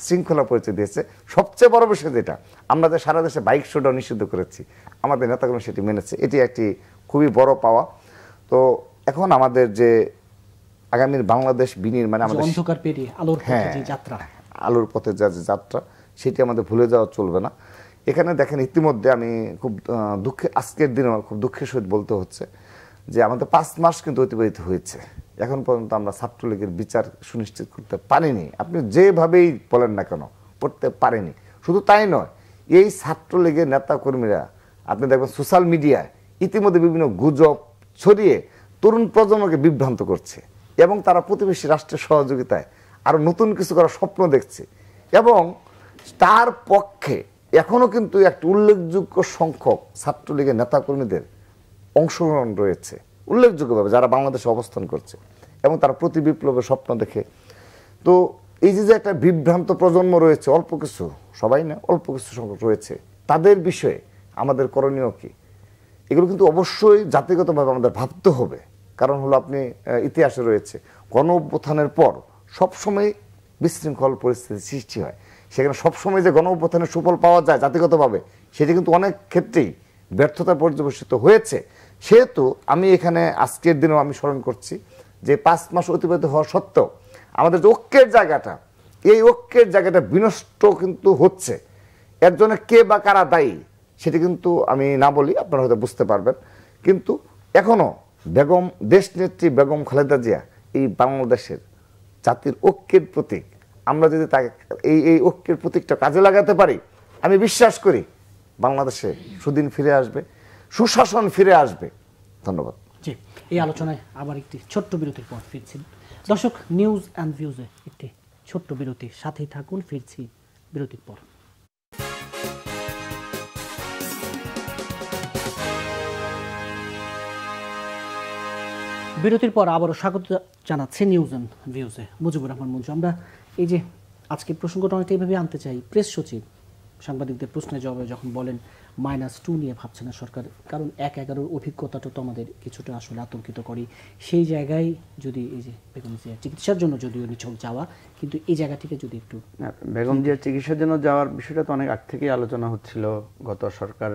শৃঙ্খলা পরিচয় দিয়েছে। সবচেয়ে বড় বিষয় যেটা, আমরা যে সারা দেশে বাইক শোডাউন নিষিদ্ধ করেছি, আমাদের নেতাকর্মী সেটি মেনেছে, এটি একটি খুবই বড় পাওয়া। তো এখন আমাদের যে আগামীর বাংলাদেশ বিনির্মাণে আমাদের অন্ধকার পেরিয়ে আলোর পথে যে যাত্রা, আলোর পথে যে যাত্রা, সেটি আমাদের ভুলে যাওয়া চলবে না। এখানে দেখেন ইতিমধ্যে আমি খুব আজকের দিনে খুব দুঃখের সহিত বলতে হচ্ছে যে আমাদের 5 মাস কিন্তু অতিবাহিত হয়েছে, এখন পর্যন্ত আমরা ছাত্রলীগের বিচার সুনিশ্চিত করতে পারিনি। আপনি যেভাবেই বলেন না কেন করতে পারেনি। শুধু তাই নয়, এই ছাত্রলীগের নেতা কর্মীরা আপনি দেখবেন সোশ্যাল মিডিয়ায় ইতিমধ্যে বিভিন্ন গুজব ছড়িয়ে তরুণ প্রজন্মকে বিভ্রান্ত করছে, এবং তারা প্রতিবেশী রাষ্ট্রের সহযোগিতায় আরো নতুন কিছু করার স্বপ্ন দেখছে, এবং তার পক্ষে এখনো কিন্তু একটা উল্লেখযোগ্য সংখ্যক ছাত্রলীগের নেতাকর্মীদের অংশগ্রহণ রয়েছে উল্লেখযোগ্যভাবে, যারা বাংলাদেশে অবস্থান করছে এবং তারা প্রতি বিপ্লবের স্বপ্ন দেখে। তো এই যে একটা বিভ্রান্ত প্রজন্ম রয়েছে, অল্প কিছু, সবাই না, অল্প কিছু সংখ্যক রয়েছে, তাদের বিষয়ে আমাদের করণীয় কি, এগুলো কিন্তু অবশ্যই জাতিগতভাবে আমাদের ভাবতে হবে। কারণ হলো আপনি ইতিহাসে রয়েছে গণ অভ্যুত্থানের পর সবসময় বিশৃঙ্খল পরিস্থিতি সৃষ্টি হয়, সেখানে সবসময় যে গণ অভ্যুত্থানের সুফল পাওয়া যায় জাতিগতভাবে, সেটি কিন্তু অনেক ক্ষেত্রেই ব্যর্থতা পর্যবেসিত হয়েছে। সেহেতু আমি এখানে আজকের দিনেও আমি স্মরণ করছি যে 5 মাস অতিবাহিত হওয়া সত্ত্বেও আমাদের যে ঐক্যের জায়গাটা, এই ঐক্যের জায়গাটা বিনষ্ট কিন্তু হচ্ছে। এর জন্য কে বা কারা দায়ী সেটি কিন্তু আমি না বলি, আপনারা হয়তো বুঝতে পারবেন। কিন্তু এখনো বেগম দেশনেত্রী বেগম খালেদা জিয়া এই বাংলাদেশের জাতির ঐক্যের প্রতীক। আমরা যদি তাকে এই ঐক্যের প্রতীকটা কাজে লাগাতে পারি, আমি বিশ্বাস করি বাংলাদেশে সুদিন ফিরে আসবে, সুশাসন ফিরে আসবে। ধন্যবাদ। জি, এই আলোচনায় আবার একটি ছোট্ট বিরতির পর ফিরছি। দর্শক, নিউজ অ্যান্ড ভিউজে একটি ছোট্ট বিরতি, সাথেই থাকুন, ফিরছি বিরতির পর। বিরতির পর আবারও স্বাগত জানাচ্ছি নিউজ অ্যান্ড ভিউজে, মুজিবুর রহমান মঞ্জু। আমরা এই যে আজকের প্রসঙ্গটা অনেকটা এইভাবে আনতে চাই। প্রেস সচিব সাংবাদিকদের প্রশ্নের জবাবে যখন বলেন -2 নিয়ে ভাবছে না সরকার, কারণ 1-11 অভিজ্ঞতাটা তো আমাদের কিছুটা আসলে আতঙ্কিত করি। সেই জায়গায় যদি এই যে বেগম জিয়ার চিকিৎসার জন্য যদিও নিছক যাওয়া, কিন্তু এই জায়গা থেকে যদি একটু বেগম জিয়ার চিকিৎসার জন্য যাওয়ার বিষয়টা তো অনেক আগ থেকেই আলোচনা হচ্ছিল। গত সরকার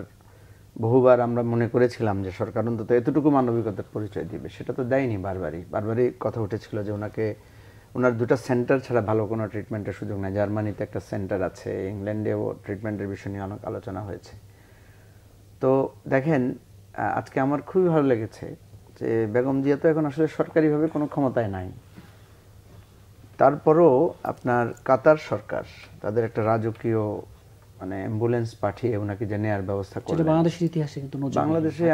বহুবার আমরা মনে করেছিলাম যে সরকার অন্তত এতটুকু মানবিকতার পরিচয় দিবে, সেটা তো দেয়নি। বারবারই কথা উঠেছিল যে ওনার 2টা সেন্টার ছাড়া ভালো কোনো ট্রিটমেন্টের সুযোগ নাই। জার্মানিতে একটা সেন্টার আছে, ইংল্যান্ডেও ট্রিটমেন্টের বিষয় নিয়ে অনেক আলোচনা হয়েছে। তো দেখেন, আজকে আমার খুবই ভালো লেগেছে যে বেগম জিয়া তো এখন আসলে সরকারিভাবে কোনো ক্ষমতায় নাই, তারপরও আপনার কাতার সরকার তাদের একটা রাজকীয় অ্যাম্বুলেন্স পাঠিয়ে ওনাকে যে নেয়ার ব্যবস্থা করলেন। বাংলাদেশের ইতিহাসে কিন্তু বাংলাদেশে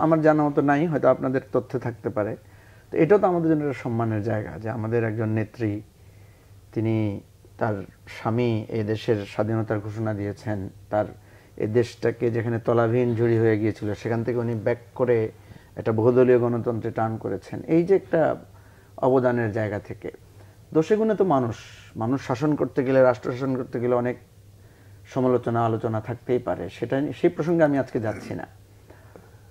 আমার জানা মতো নাই, হয়তো আপনাদের তথ্যে থাকতে পারে। তো এটাও তো আমাদের জন্য একটা সম্মানের জায়গা যে আমাদের একজন নেত্রী, তিনি তার স্বামী এই দেশের স্বাধীনতার ঘোষণা দিয়েছেন, তার এই দেশটাকে যেখানে তলাবিহীন ঝুড়ি হয়ে গিয়েছিল সেখান থেকে উনি ব্যাক করে একটা বহুদলীয় গণতন্ত্রে টার্ন করেছেন। এই যে একটা অবদানের জায়গা থেকে দোষে গুণে তো মানুষ শাসন করতে গেলে, রাষ্ট্র শাসন করতে গেলে অনেক সমালোচনা আলোচনা থাকতেই পারে। সেই প্রসঙ্গে আমি আজকে যাচ্ছি না,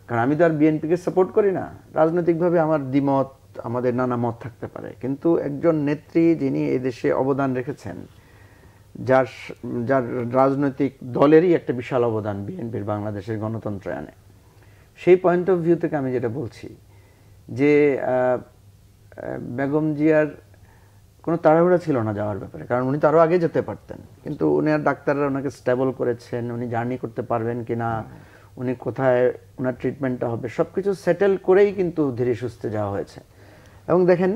কারণ আমি তো আর বিএনপিকে সাপোর্ট করি না। রাজনৈতিকভাবে আমার দ্বিমত, আমাদের নানা মত থাকতে পারে, কিন্তু একজন নেত্রী যিনি এদেশে অবদান রেখেছেন, যার রাজনৈতিক দলেরই একটা বিশাল অবদান বিএনপির বাংলাদেশের গণতন্ত্রায়নে, সেই পয়েন্ট অফ ভিউ থেকে আমি যেটা বলছি যে বেগম জিয়ার কোনো তাড়াহুড়া ছিল না যাওয়ার ব্যাপারে, কারণ উনি তো আরও আগে যেতে পারতেন, কিন্তু উনি আর ডাক্তাররা ওনাকে স্টেবল করেছেন, উনি জার্নি করতে পারবেন কিনা, উনি কোথায় ওনার ট্রিটমেন্টটা হবে, সব কিছু সেটেল করেই কিন্তু ধীরে সুস্থে যাওয়া হয়েছে। এবং দেখেন,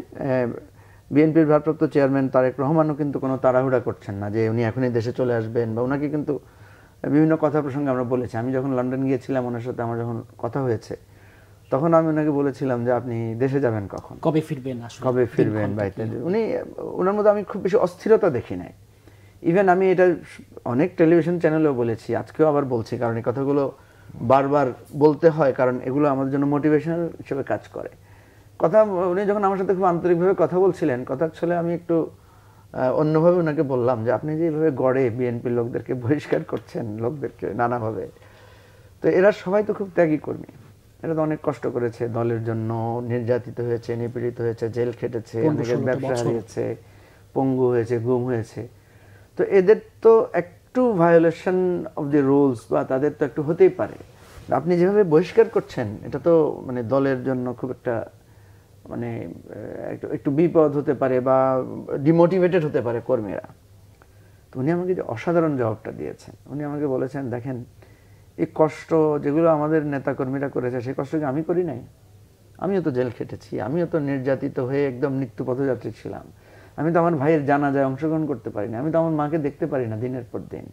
বিএনপির ভারপ্রাপ্ত চেয়ারম্যান তারেক রহমানও কিন্তু কোনো তাড়াহুড়া করছেন না যে উনি এখনই দেশে চলে আসবেন, বা ওনাকে কিন্তু বিভিন্ন কথা প্রসঙ্গে আমরা বলেছি। আমি যখন লন্ডন গিয়েছিলাম, ওনার সাথে আমার যখন কথা হয়েছে, তখন আমি ওনাকে বলেছিলাম যে আপনি দেশে যাবেন কখন, কবে ফিরবেন, কবে ফিরবেন বাড়িতে। ওনার মধ্যে আমি খুব বেশি অস্থিরতা দেখি নাই। ইভেন আমি এটা অনেক টেলিভিশন চ্যানেলেও বলেছি, আজকেও আবার বলছি, কারণ এই কথাগুলো বারবার বলতে হয়, কারণ এগুলো আমাদের জন্য মোটিভেশনাল হিসেবে কাজ করে। উনি যখন আমার সাথে খুব আন্তরিকভাবে কথা বলছিলেন, কথা আসলে আমি একটু অন্যভাবে ওনাকে বললাম যে আপনি যে এইভাবে গড়ে বিএনপির লোকদেরকে বহিষ্কার করছেন, লোকদেরকে নানাভাবে, তো এরা সবাই তো খুব ত্যাগী কর্মী, এরা তো অনেক কষ্ট করেছে দলের জন্য, নির্যাতিত হয়েছে, নিপীড়িত হয়েছে, জেল খেটেছে, অনেকের ব্যবসা হারিয়েছে, পঙ্গু হয়েছে, গুম হয়েছে। তো এদের তো একটু ভায়োলেশন অফ দি রুলস বা তাদের তো একটু হতেই পারে। আপনি যেভাবে বহিষ্কার করছেন, এটা তো দলের জন্য খুব একটা একটু বিপদ হতে পারে বা ডিমোটিভেটেড হতে পারে কর্মীরা। তো উনি আমাকে যে অসাধারণ জবাবটা দিয়েছেন, উনি আমাকে বলেছেন, দেখেন, এই কষ্ট যেগুলো আমাদের নেতাকর্মীরা করেছে, সেই কষ্ট কি আমি করি নাই? আমিও তো জেল খেটেছি, আমিও তো নির্যাতিত হয়ে একদম মৃত্যু পথযাত্রী ছিলাম, আমি তো আমার ভাইয়ের জানাজায় অংশগ্রহণ করতে পারি না, আমি তো আমার মাকে দেখতে পারি না দিনের পর দিন,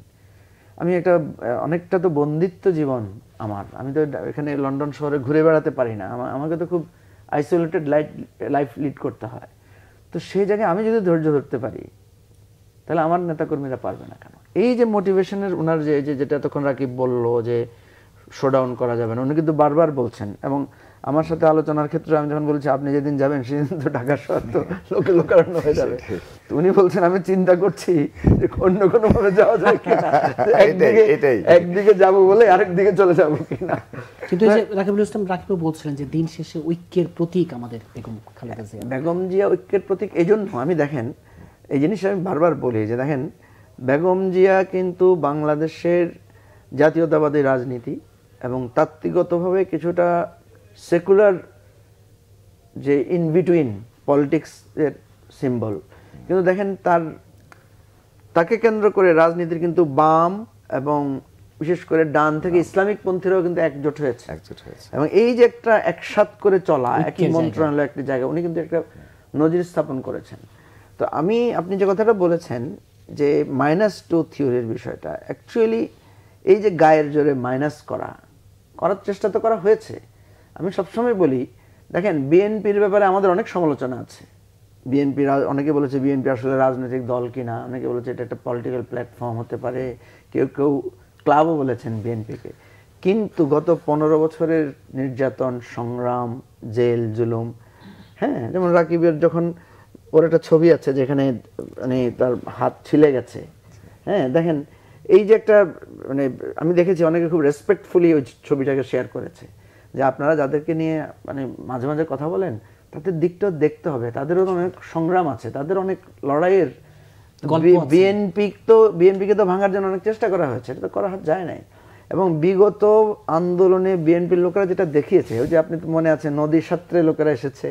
আমি অনেকটা তো বন্দিত্ব জীবন আমার, আমি তো এখানে লন্ডন শহরে ঘুরে বেড়াতে পারি না, আমাকে তো খুব আইসোলেটেড লাইফ লিড করতে হয়। তো সেই জায়গায় আমি যদি ধৈর্য ধরতে পারি, তাহলে আমার নেতাকর্মীরা পারবে না কেন? এই যে মোটিভেশনের ওনার যেটা তখন রাকিব বলল যে শোডাউন করা যাবে না, উনি কিন্তু বারবার বলছেন। এবং আমার সাথে আলোচনার ক্ষেত্রে আমি যখন বলছি আপনি যেদিন যাবেন সেদিন তো ঢাকা শহর তো লোকে লোকারণ্য হয়ে যাবে, তো উনি বলছেন আমি চিন্তা করছি যে অন্য কোনো ভাবে যাওয়া যায় কিনা, একদিকে যাবো বলে আরেক দিকে চলে যাবো কিনা। কিন্তু এই যে রাকিবুল ইসলাম রাকিবও বলছিলেন যে দিন শেষে ঐক্যের প্রতীক আমাদের বেগম খালেদা জিয়া। বেগম জিয়া ঐক্যের প্রতীক এই জন্য আমি দেখেন এই জিনিস আমি বারবার বলি যে দেখেন বেগম জিয়া কিন্তু বাংলাদেশের জাতীয়তাবাদী রাজনীতি এবং তাত্ত্বিকগতভাবে কিছুটা সেকুলার যে ইন বিটুইন পলিটিক্স এর সিম্বল, কিন্তু দেখেন তাকে কেন্দ্র করে রাজনীতির কিন্তু বাম এবং বিশেষ করে ডান থেকে ইসলামিক পন্থীরাও কিন্তু একজোট হয়েছে। এবং এই যে একটা একসাথ করে চলা একই মন্ত্রণালয় একটি জায়গা, উনি কিন্তু একটা নজির স্থাপন করেছেন। তো আপনি যে কথাটা বলেছেন যে -2 থিওরির বিষয়টা, অ্যাকচুয়ালি এই যে গায়ের জোরে মাইনাস করার চেষ্টা তো করা হয়েছে। আমি সবসময় বলি দেখেন বিএনপির ব্যাপারে আমাদের অনেক সমালোচনা আছে। বিএনপি অনেকে বলেছে বিএনপি আসলে রাজনৈতিক দল কিনা, অনেকে বলেছে এটা একটা পলিটিক্যাল প্ল্যাটফর্ম হতে পারে, কেউ কেউ ক্লাবও বলেছেন বিএনপিকে। কিন্তু গত 15 বছরের নির্যাতন, সংগ্রাম, জেল, জুলুম, হ্যাঁ, যেমন রাকিবের যখন ওর একটা ছবি আছে যেখানে মানে তার হাত ছিলে গেছে, হ্যাঁ, দেখেন এই যে একটা মানে আমি দেখেছি অনেকে খুব রেসপেক্টফুলি ওই ছবিটাকে শেয়ার করেছে যে আপনারা যাদেরকে নিয়ে মানে মাঝে মাঝে কথা বলেন তাদের দিকটাও দেখতে হবে, তাদেরও অনেক সংগ্রাম আছে, তাদের অনেক লড়াইয়ের। বিএনপিকে তো ভাঙার জন্য অনেক চেষ্টা করা হয়েছে, এটা তো করা যায় নাই। এবং বিগত আন্দোলনে বিএনপির লোকেরা যেটা দেখিয়েছে, ওই যে আপনি তো মনে আছে নদী সাত্রে লোকেরা এসেছে,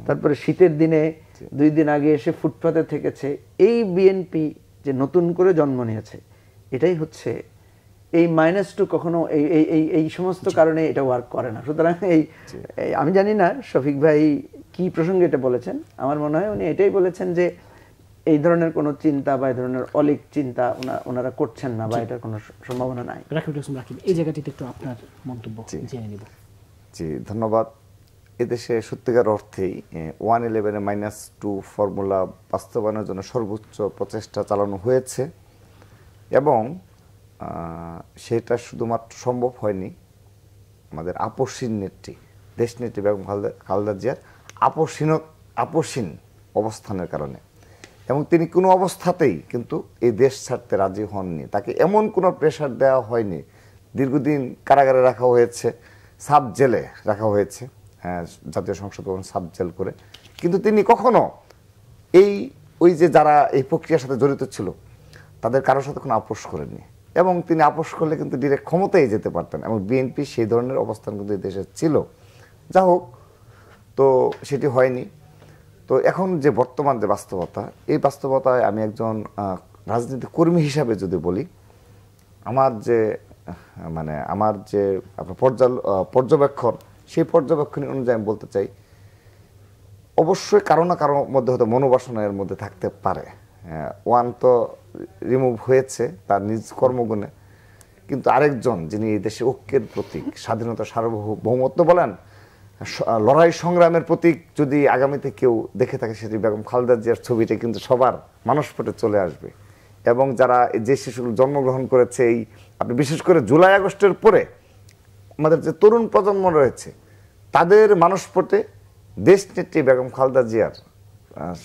তারপরে শীতের দিনে 2 দিন আগে এসে ফুটপাতে থেকেছে, এই বিএনপি যে নতুন করে জন্ম নিয়েছে, এটাই হচ্ছে এই -2 কখনো এই সমস্ত কারণে এটা ওয়ার্ক করে না। সুতরাং আমি জানি না শফিক ভাই কি প্রসঙ্গে এটা বলেছেন, আমার মনে হয় উনি এটাই বলেছেন যে এই ধরনের কোনো চিন্তা বা এই ধরনের অলিক চিন্তা ওনারা করছেন না বা এটার কোনো সম্ভাবনা নাই। রাকিব, এই জায়গাটিতে একটু আপনার মন্তব্য জেনে নিব। জি, ধন্যবাদ। এদেশে সত্যিকার অর্থেই 111 -2 ফর্মুলা বাস্তবায়নের জন্য সর্বোচ্চ প্রচেষ্টা চালানো হয়েছে এবং সেটা শুধুমাত্র সম্ভব হয়নি আমাদের আপসীন নেত্রী, দেশ নেত্রী বেগম খালেদা জিয়ার আপসীন অবস্থানের কারণে। এবং তিনি কোনো অবস্থাতেই কিন্তু এই দেশ ছাড়তে রাজি হননি, তাকে এমন কোনো প্রেশার দেওয়া হয়নি। দীর্ঘদিন কারাগারে রাখা হয়েছে, সাব জেলে রাখা হয়েছে, জাতীয় সংসদ ভবন সাব জেল করে, কিন্তু তিনি কখনো ওই যে যারা এই প্রক্রিয়ার সাথে জড়িত ছিল তাদের কারোর সাথে কোনো আপোষ করেননি। এবং তিনি আপোষ করলে কিন্তু ডিরেক্ট ক্ষমতায় যেতে পারতেন, এবং বিএনপি সেই ধরনের অবস্থান কিন্তু এই দেশে ছিল। যা হোক, তো সেটি হয়নি। তো এখন যে বর্তমান যে বাস্তবতা, এই বাস্তবতায় আমি একজন রাজনীতি কর্মী হিসাবে যদি বলি, আমার যে আপনার পর্যবেক্ষণ, সেই পর্যবেক্ষণ অনুযায়ী আমি বলতে চাই অবশ্যই কারো না কারোর মধ্যে হয়তো মনোবাসনা এর মধ্যে থাকতে পারে। ওয়ান তো রিমুভ হয়েছে তার নিজ কর্মগুণে, কিন্তু আরেকজন যিনি এই দেশে ঐক্যের প্রতীক, স্বাধীনতা, সার্বভৌমত্ব বলেন, লড়াই সংগ্রামের প্রতীক যদি আগামীতে কেউ দেখে থাকে, সেটি বেগম খালেদা জিয়ার ছবিটা কিন্তু সবার মানসপটে চলে আসবে। এবং যারা যে শিশুগুলো জন্মগ্রহণ করেছে আপনি বিশেষ করে জুলাই আগস্টের পরে আমাদের যে তরুণ প্রজন্ম রয়েছে, তাদের মানসপটে দেশনেত্রী বেগম খালেদা জিয়ার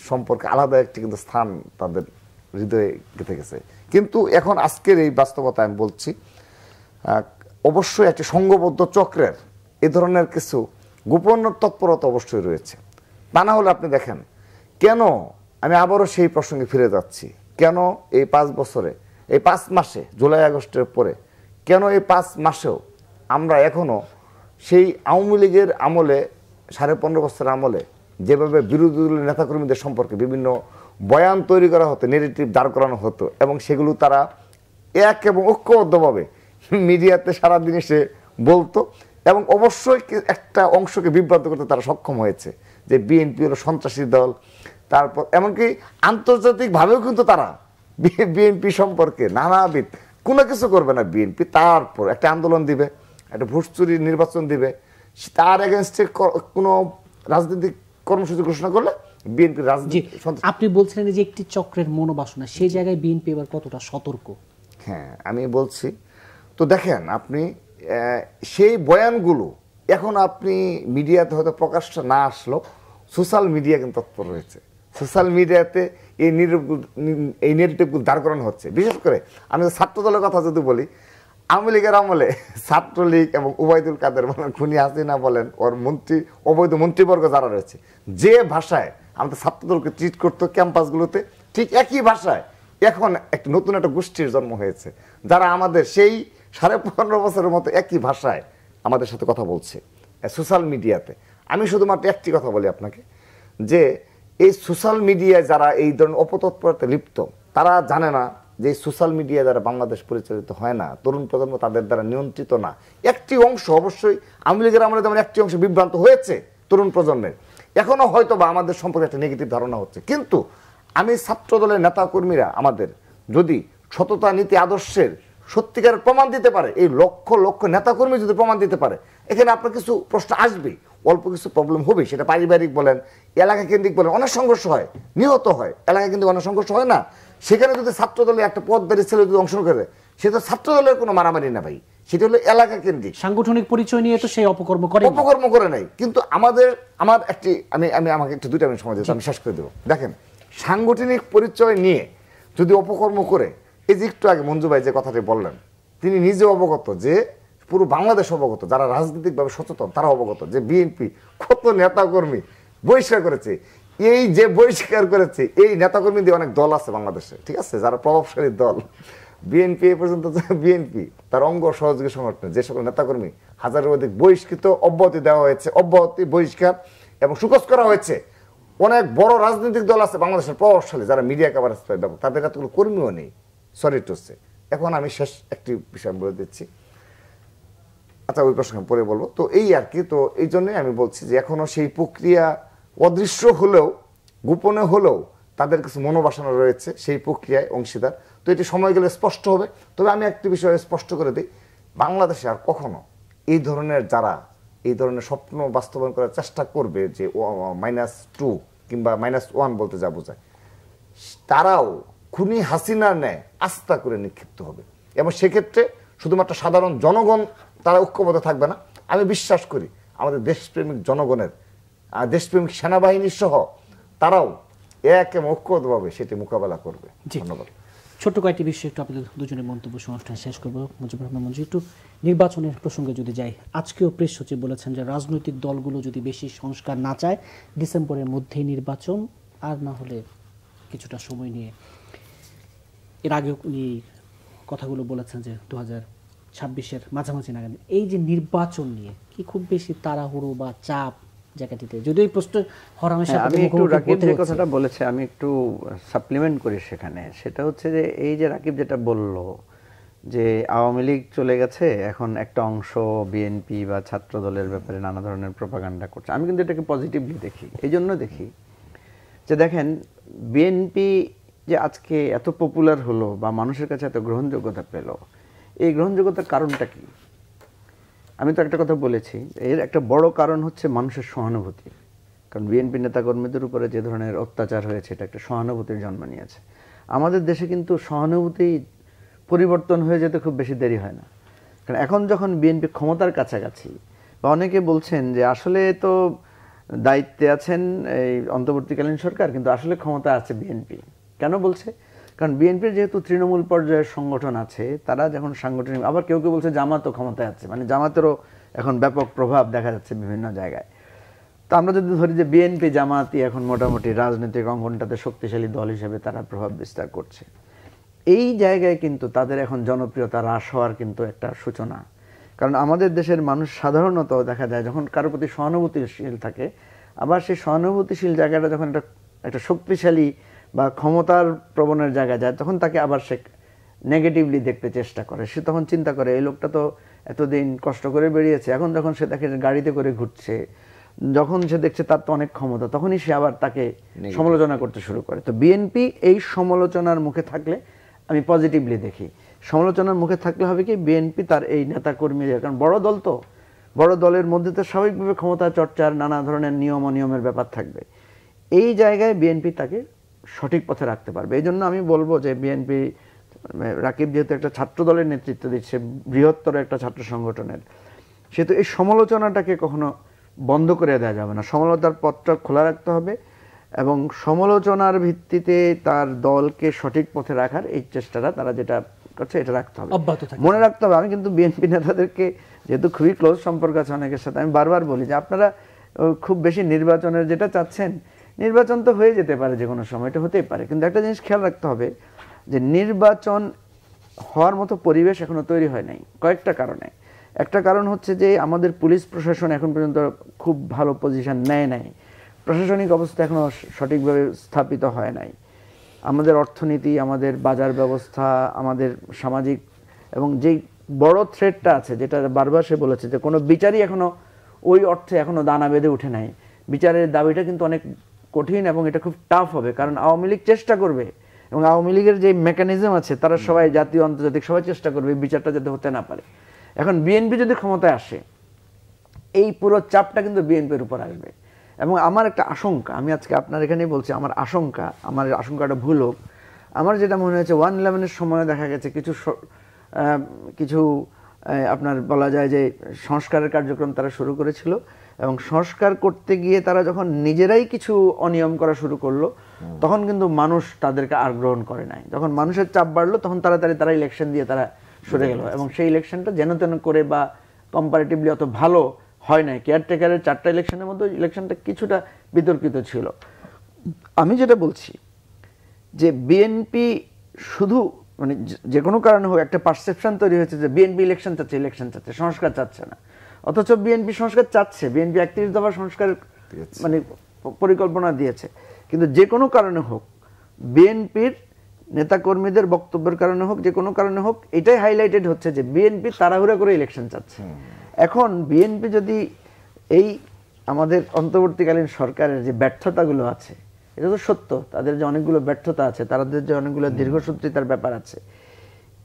সম্পর্কে আলাদা একটি কিন্তু স্থান তাদের হৃদয়ে গেঁথে গেছে। কিন্তু এখন আজকের এই বাস্তবতা আমি বলছি, অবশ্যই একটি সংঘবদ্ধ চক্রের এ ধরনের কিছু গোপন তৎপরতা অবশ্যই রয়েছে। তা না হলে আপনি দেখেন কেন, আমি আবারও সেই প্রসঙ্গে ফিরে যাচ্ছি, কেন এই 5 বছরে, এই 5 মাসে, জুলাই আগস্টের পরে কেন এই 5 মাসেও আমরা এখনো সেই আওয়ামী লীগের আমলে, 15.5 বছরের আমলে যেভাবে বিরোধী দলের নেতাকর্মীদের সম্পর্কে বিভিন্ন বয়ান তৈরি করা হতো, নেগেটিভ দাঁড় করানো হতো, এবং সেগুলো তারা এক এবং ঐক্যবদ্ধভাবে মিডিয়াতে সারাদিন এসে বলতো, এবং অবশ্যই একটা অংশকে বিভ্রান্ত করতে তারা সক্ষম হয়েছে যে বিএনপি হলো সন্ত্রাসী দল। তারপর এমনকি আন্তর্জাতিকভাবেও কিন্তু তারা বিএনপি সম্পর্কে নানাবিধ কোনো কিছু করবে না বিএনপি, তারপর একটা আন্দোলন দিবে, একটা ভোট চুরি নির্বাচন দিবে, তার এগেনস্টে কোনো রাজনৈতিক কর্মসূচি ঘোষণা করলে বিএনপির জি, রাজনীতি আপনি বলছিলেন যে একটি চক্রের মনোবাসনা, সেই জায়গায় বিএনপি এবার কতটা সতর্ক? হ্যাঁ, আমি বলছি তো দেখেন আপনি সেই বয়ানগুলো এখন আপনি মিডিয়াতে হয়তো প্রকাশটা না আসলো, সোশ্যাল মিডিয়া কিন্তু তৎপর রয়েছে। সোশ্যাল মিডিয়াতে এই নেগেটিভগুলো দাঁড় করানো হচ্ছে। বিশেষ করে আমি ছাত্র দলের কথা যদি বলি, আওয়ামী লীগের আমলে ছাত্রলীগ এবং ওবায়দুল কাদের বলেন, খুনি হাসিনা বলেন, ওর মন্ত্রী অবৈধ মন্ত্রীবর্গ যারা রয়েছে, যে ভাষায় আমাদের ছাত্রদলকে ট্রিট করতো ক্যাম্পাসগুলোতে, ঠিক একই ভাষায় এখন একটা নতুন একটা গোষ্ঠীর জন্ম হয়েছে, যারা আমাদের সেই 15.5 বছরের মতো একই ভাষায় আমাদের সাথে কথা বলছে সোশ্যাল মিডিয়াতে। আমি শুধুমাত্র একটি কথা বলি আপনাকে, যে এই সোশ্যাল মিডিয়ায় যারা এই ধরনের অপতৎপরতায় লিপ্ত, তারা জানে না যে সোশ্যাল মিডিয়া দ্বারা বাংলাদেশ পরিচালিত হয় না, তরুণ প্রজন্ম তাদের দ্বারা নিয়ন্ত্রিত না। একটি অংশ অবশ্যই আওয়ামী লীগের আমলে যেমন একটি অংশ বিভ্রান্ত হয়েছে তরুণ প্রজন্মের, এখনো হয়তো বা আমাদের সম্পর্কে একটা নেগেটিভ ধারণা হচ্ছে। কিন্তু আমি ছাত্র দলের নেতা কর্মীরা আমাদের যদি সততা নীতি আদর্শের সত্যিকারের প্রমাণ দিতে পারে, এই লক্ষ লক্ষ নেতাকর্মী যদি প্রমাণ দিতে পারে, এখানে আপনার কিছু প্রশ্ন আসবেই, অল্প কিছু প্রবলেম হবে, সেটা পারিবারিক বলেন, এলাকা কেন্দ্রিক বলেন, অনেক সংঘর্ষ হয়, নিহত হয়, এলাকা কেন্দ্রিক অনেক সংঘর্ষ হয় না। সেখানে যদি ছাত্র দলের একটা পদধারী ছেলে যদি অংশগ্রহণ করে, সেটা ছাত্র দলের কোনো মারামারি না ভাই, সেটা হলো এলাকা কেন্দ্রিক সাংগঠনিক পরিচয় নিয়ে তো সেই অপকর্ম করে নাই। কিন্তু আমাকে একটু 2টা মিনিট সময় দিতে, আমি শেষ করে দেবো। দেখেন, সাংগঠনিক পরিচয় নিয়ে যদি অপকর্ম করে, এই যে একটু আগে মঞ্জু ভাই যে কথাটি বললেন, তিনি নিজে অবগত, যে পুরো বাংলাদেশ অবগত, যারা রাজনৈতিকভাবে সচেতন তারা অবগত, যে বিএনপি কত নেতাকর্মী বহিষ্কার করেছে। এই যে বহিষ্কার করেছে, এই নেতাকর্মী দিয়ে অনেক দল আছে বাংলাদেশে, ঠিক আছে, যারা প্রভাবশালী দল। বিএনপি এ পর্যন্ত, বিএনপি তার অঙ্গ সহযোগী সংগঠনে যে সকল নেতাকর্মী, হাজারের অধিক বহিষ্কৃত, অব্যাহতি দেওয়া হয়েছে, অব্যাহতি, বহিষ্কার এবং সুকস করা হয়েছে। অনেক বড় রাজনৈতিক দল আছে বাংলাদেশের প্রভাবশালী, যারা মিডিয়া কভারেজ পায়, তাদের এতগুলো কর্মীও নেই। Sorry to say. এখন আমি শেষ একটি বিষয় বলে দিচ্ছি, আচ্ছা ওই প্রসঙ্গে পরে বলবো। তো এই আর কি, তো এই জন্যই আমি বলছি যে এখনো সেই প্রক্রিয়া অদৃশ্য হলেও, গোপনে হলেও তাদের কিছু মনোবাসনা রয়েছে, সেই প্রক্রিয়ায় অংশীদার। তো এটি সময় গেলে স্পষ্ট হবে। তবে আমি একটি বিষয় স্পষ্ট করে দিই, বাংলাদেশে আর কখনো এই ধরনের যারা এই ধরনের স্বপ্ন বাস্তবায়ন করার চেষ্টা করবে, যে -2 কিংবা -1 বলতে যা বোঝায়, তারাও খুনি হাসিনার ন্যায় আস্থা করে নিক্ষিপ্ত হবে। এবং সেক্ষেত্রে শুধুমাত্র সাধারণ জনগণ তারা ঐক্যবদ্ধ থাকবে না, আমি বিশ্বাস করি আমাদের দেশপ্রেমিক জনগণের, দেশপ্রেমিক সেনাবাহিনী সহ তারাও এক এবং ঐক্যবদ্ধভাবে সেটি মোকাবেলা করবে। ধন্যবাদ। ছোট্ট কয়েকটি বিষয় একটু আপনাদের দুজনের মন্তব্য অনুষ্ঠান শেষ করবো। মুজিবুর রহমান মঞ্জু, একটু নির্বাচনের প্রসঙ্গে যদি যাই, আজকেও প্রেস সচিব বলেছেন যে রাজনৈতিক দলগুলো যদি বেশি সংস্কার না চায়, ডিসেম্বরের মধ্যেই নির্বাচন, আর না হলে কিছুটা সময় নিয়ে। এর আগে উনি কথাগুলো বলেছেন যে 2026-এর মাঝামাঝি নাগাদ। এই যে নির্বাচন নিয়ে কি খুব বেশি তাড়াহুড়ো বা চাপ জায়গাটিতে, যদি এই প্রশ্ন হরহামেশা আমি একটু রাকিব যে কথাটা বলেছে আমি একটু সাপ্লিমেন্ট করি সেখানে, সেটা হচ্ছে যে এই যে রাকিব যেটা বলল যে আওয়ামী লীগ চলে গেছে, এখন একটা অংশ বিএনপি বা ছাত্র দলের ব্যাপারে নানা ধরনের প্রোপাগান্ডা করছে, আমি কিন্তু এটাকে পজিটিভলি দেখি। এই জন্য দেখি যে দেখেন, বিএনপি যে আজকে এত পপুলার হলো বা মানুষের কাছে এত গ্রহণযোগ্যতা পেল, এই গ্রহণযোগ্যতার কারণটা কি? আমি তো একটা কথা বলেছি, এর একটা বড় কারণ হচ্ছে মানুষের সহানুভূতি। কারণ বিএনপি নেতাকর্মীদের উপরে যে ধরনের অত্যাচার হয়েছে, এটা একটা সহানুভূতির জন্ম নিয়েছে। আমাদের দেশে কিন্তু সহানুভূতি পরিবর্তন হয়ে যেতে খুব বেশি দেরি হয় না। কারণ এখন যখন বিএনপি ক্ষমতার কাছাকাছি, বা অনেকে বলছেন যে আসলে তো দায়িত্বে আছেন এই অন্তর্বর্তীকালীন সরকার, কিন্তু আসলে ক্ষমতা আছে বিএনপি। কেন বলছে? কারণ বিএনপির যেহেতু তৃণমূল পর্যায়ের সংগঠন আছে, তারা যখন সাংগঠনিক, আবার কেউ কেউ বলছে জামাতও ক্ষমতায় আছে, মানে জামাতেরও এখন ব্যাপক প্রভাব দেখা যাচ্ছে বিভিন্ন জায়গায়। তো আমরা যদি ধরি যে বিএনপি জামাতই এখন মোটামুটি রাজনৈতিক অঙ্গনটাতে শক্তিশালী দল হিসেবে তারা প্রভাব বিস্তার করছে, এই জায়গায় কিন্তু তাদের এখন জনপ্রিয়তা হ্রাস হওয়ার কিন্তু একটা সূচনা। কারণ আমাদের দেশের মানুষ সাধারণত দেখা যায় যখন কারোর প্রতি সহানুভূতিশীল থাকে, আবার সেই সহানুভূতিশীল জায়গাটা যখন একটা শক্তিশালী বা ক্ষমতার প্রবণের জায়গায় যায়, তখন তাকে আবার সে নেগেটিভলি দেখতে চেষ্টা করে। সে তখন চিন্তা করে এই লোকটা তো এতদিন কষ্ট করে বেরিয়েছে, এখন যখন সে তাকে গাড়িতে করে ঘুরছে, যখন সে দেখছে তার তো অনেক ক্ষমতা, তখনই সে আবার তাকে সমালোচনা করতে শুরু করে। তো বিএনপি এই সমালোচনার মুখে থাকলে আমি পজিটিভলি দেখি। সমালোচনার মুখে থাকলে হবে কি, বিএনপি তার এই নেতাকর্মীদের, কারণ বড় দল তো, বড় দলের মধ্যে তো স্বাভাবিকভাবে ক্ষমতা চর্চার নানা ধরনের নিয়ম অনিয়মের ব্যাপার থাকবে। এই জায়গায় বিএনপি তাকে সঠিক পথে রাখতে পারবে। এই জন্য আমি বলবো যে বিএনপি, রাকিব যেহেতু একটা ছাত্র দলের নেতৃত্ব দিচ্ছে, বৃহত্তর একটা ছাত্র সংগঠনের, সেহেতু এই সমালোচনাটাকে কখনো বন্ধ করে দেওয়া যাবে না। সমালোচনার পথটা খোলা রাখতে হবে এবং সমালোচনার ভিত্তিতে তার দলকে সঠিক পথে রাখার এই চেষ্টাটা তারা যেটা করছে এটা রাখতে হবে, মনে রাখতে হবে। আমি কিন্তু বিএনপি নেতাদেরকে, যেহেতু খুবই ক্লোজ সম্পর্ক আছে অনেকের সাথে, আমি বারবার বলি যে আপনারা খুব বেশি নির্বাচনের যেটা চাচ্ছেন, নির্বাচন তো হয়ে যেতে পারে যে কোনো সময়, এটা হতেই পারে, কিন্তু একটা জিনিস খেয়াল রাখতে হবে যে নির্বাচন হওয়ার মতো পরিবেশ এখনো তৈরি হয় নাই কয়েকটা কারণে। একটা কারণ হচ্ছে যে আমাদের পুলিশ প্রশাসন এখন পর্যন্ত খুব ভালো পজিশন নেয় নাই, প্রশাসনিক অবস্থা এখনো সঠিকভাবে স্থাপিত হয় নাই। আমাদের অর্থনীতি, আমাদের বাজার ব্যবস্থা, আমাদের সামাজিক, এবং যেই বড় থ্রেটটা আছে যেটা বারবার সে বলেছে যে কোনো বিচারই এখনো ওই অর্থে এখনো দানা বেঁধে উঠে নাই। বিচারের দাবিটা কিন্তু অনেক কঠিন এবং এটা খুব টাফ হবে, কারণ আওয়ামী লীগ চেষ্টা করবে এবং আওয়ামী লীগের যে মেকানিজম আছে তারা সবাই জাতীয় আন্তর্জাতিক সবাই চেষ্টা করবে বিচারটা যাতে হতে না পারে। এখন বিএনপি যদি ক্ষমতায় আসে, এই পুরো চাপটা কিন্তু বিএনপির উপর আসবে। এবং আমার একটা আশঙ্কা, আমি আজকে আপনার এখানেই বলছি, আমার আশঙ্কাটা ভুল হোক, আমার যেটা মনে হয়েছে 1/11-এর সময় দেখা গেছে কিছু আপনার বলা যায় যে সংস্কারের কার্যক্রম তারা শুরু করেছিল, এবং সংস্কার করতে গিয়ে তারা যখন নিজেরাই কিছু অনিয়ম করা শুরু করলো, তখন কিন্তু মানুষ তাদেরকে আর গ্রহণ করে নাই। যখন মানুষের চাপ বাড়লো তখন তাড়াতাড়ি তারা ইলেকশন দিয়ে তারা সরে গেল, এবং সেই ইলেকশনটা যেন তেন করে বা কম্পারেটিভলি অত ভালো হয় নাই। কেয়ারটেকারের 4টা ইলেকশনের মধ্যে ইলেকশনটা কিছুটা বিতর্কিত ছিল। আমি যেটা বলছি যে বিএনপি শুধু মানে যে কোনো কারণে হোক একটা পারসেপশন তৈরি হয়েছে যে বিএনপি ইলেকশন চাচ্ছে, সংস্কার চাচ্ছে না। অথচ বিএনপি সংস্কার চাচ্ছে, বিএনপি 31 দফা সংস্কার মানে পরিকল্পনা দিয়েছে। কিন্তু যে কোনো কারণে হোক, বিএনপির নেতাকর্মীদের বক্তব্যের কারণে হোক, যে কোনো কারণে হোক, এটাই হাইলাইটেড হচ্ছে যে বিএনপি তাড়াহুড়া করে ইলেকশন চাচ্ছে। এখন বিএনপি যদি এই আমাদের অন্তর্বর্তীকালীন সরকারের যে ব্যর্থতাগুলো আছে, এটা তো সত্য, তাদের যে অনেকগুলো ব্যর্থতা আছে, তাদের যে অনেকগুলো দীর্ঘসূত্রিতার ব্যাপার আছে,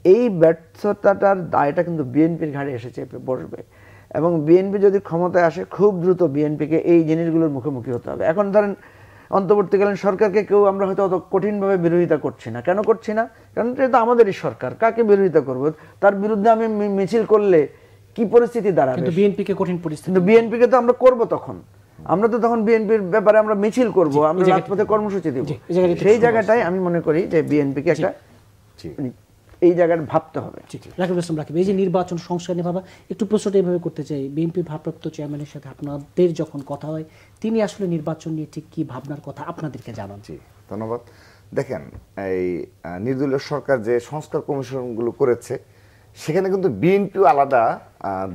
এই ব্যর্থতাটার দায়টা কিন্তু বিএনপির ঘাড়ে এসে চেপে বসবে। এবং বিএনপি যদি ক্ষমতায় আসে, খুব দ্রুত বিএনপিকে এই জিনিসগুলোর মুখোমুখি হতে হবে। এখন ধরেন অন্তর্বর্তীকালীন সরকারকে কেউ আমরা হয়তো অত কঠিনভাবে বিরোধিতা করছি না। কেন করছি না? কারণ এটা আমাদেরই সরকার, কাকে বিরোধিতা করব? তার বিরুদ্ধে আমি মিছিল করলে কি পরিস্থিতি দাঁড়াবে? কিন্তু বিএনপিকে কঠিন পরিস্থিতি, কিন্তু বিএনপিকে তো আমরা করব, তখন আমরা তো তখন বিএনপির ব্যাপারে আমরা মিছিল করব, আমরা রাজপথে কর্মসূচি দেব। সেই জায়গাটাই আমি মনে করি যে বিএনপিকে একটা এই জায়গাটা ভাবতে হবে। রাকিব, এই যে নির্বাচন সংস্কার নিয়ে ভাবা, একটু প্রশ্নটা এইভাবে করতে চাই, বিএনপির ভারপ্রাপ্ত চেয়ারম্যানের সাথে আপনাদের যখন কথা হয়, তিনি আসলে নির্বাচন নিয়ে ঠিক কি ভাবনার কথা আপনাদেরকে জানান? জি, ধন্যবাদ। দেখেন, এই নির্দলীয় সরকার যে সংস্কার কমিশনগুলো করেছে, সেখানে কিন্তু বিএনপিও আলাদা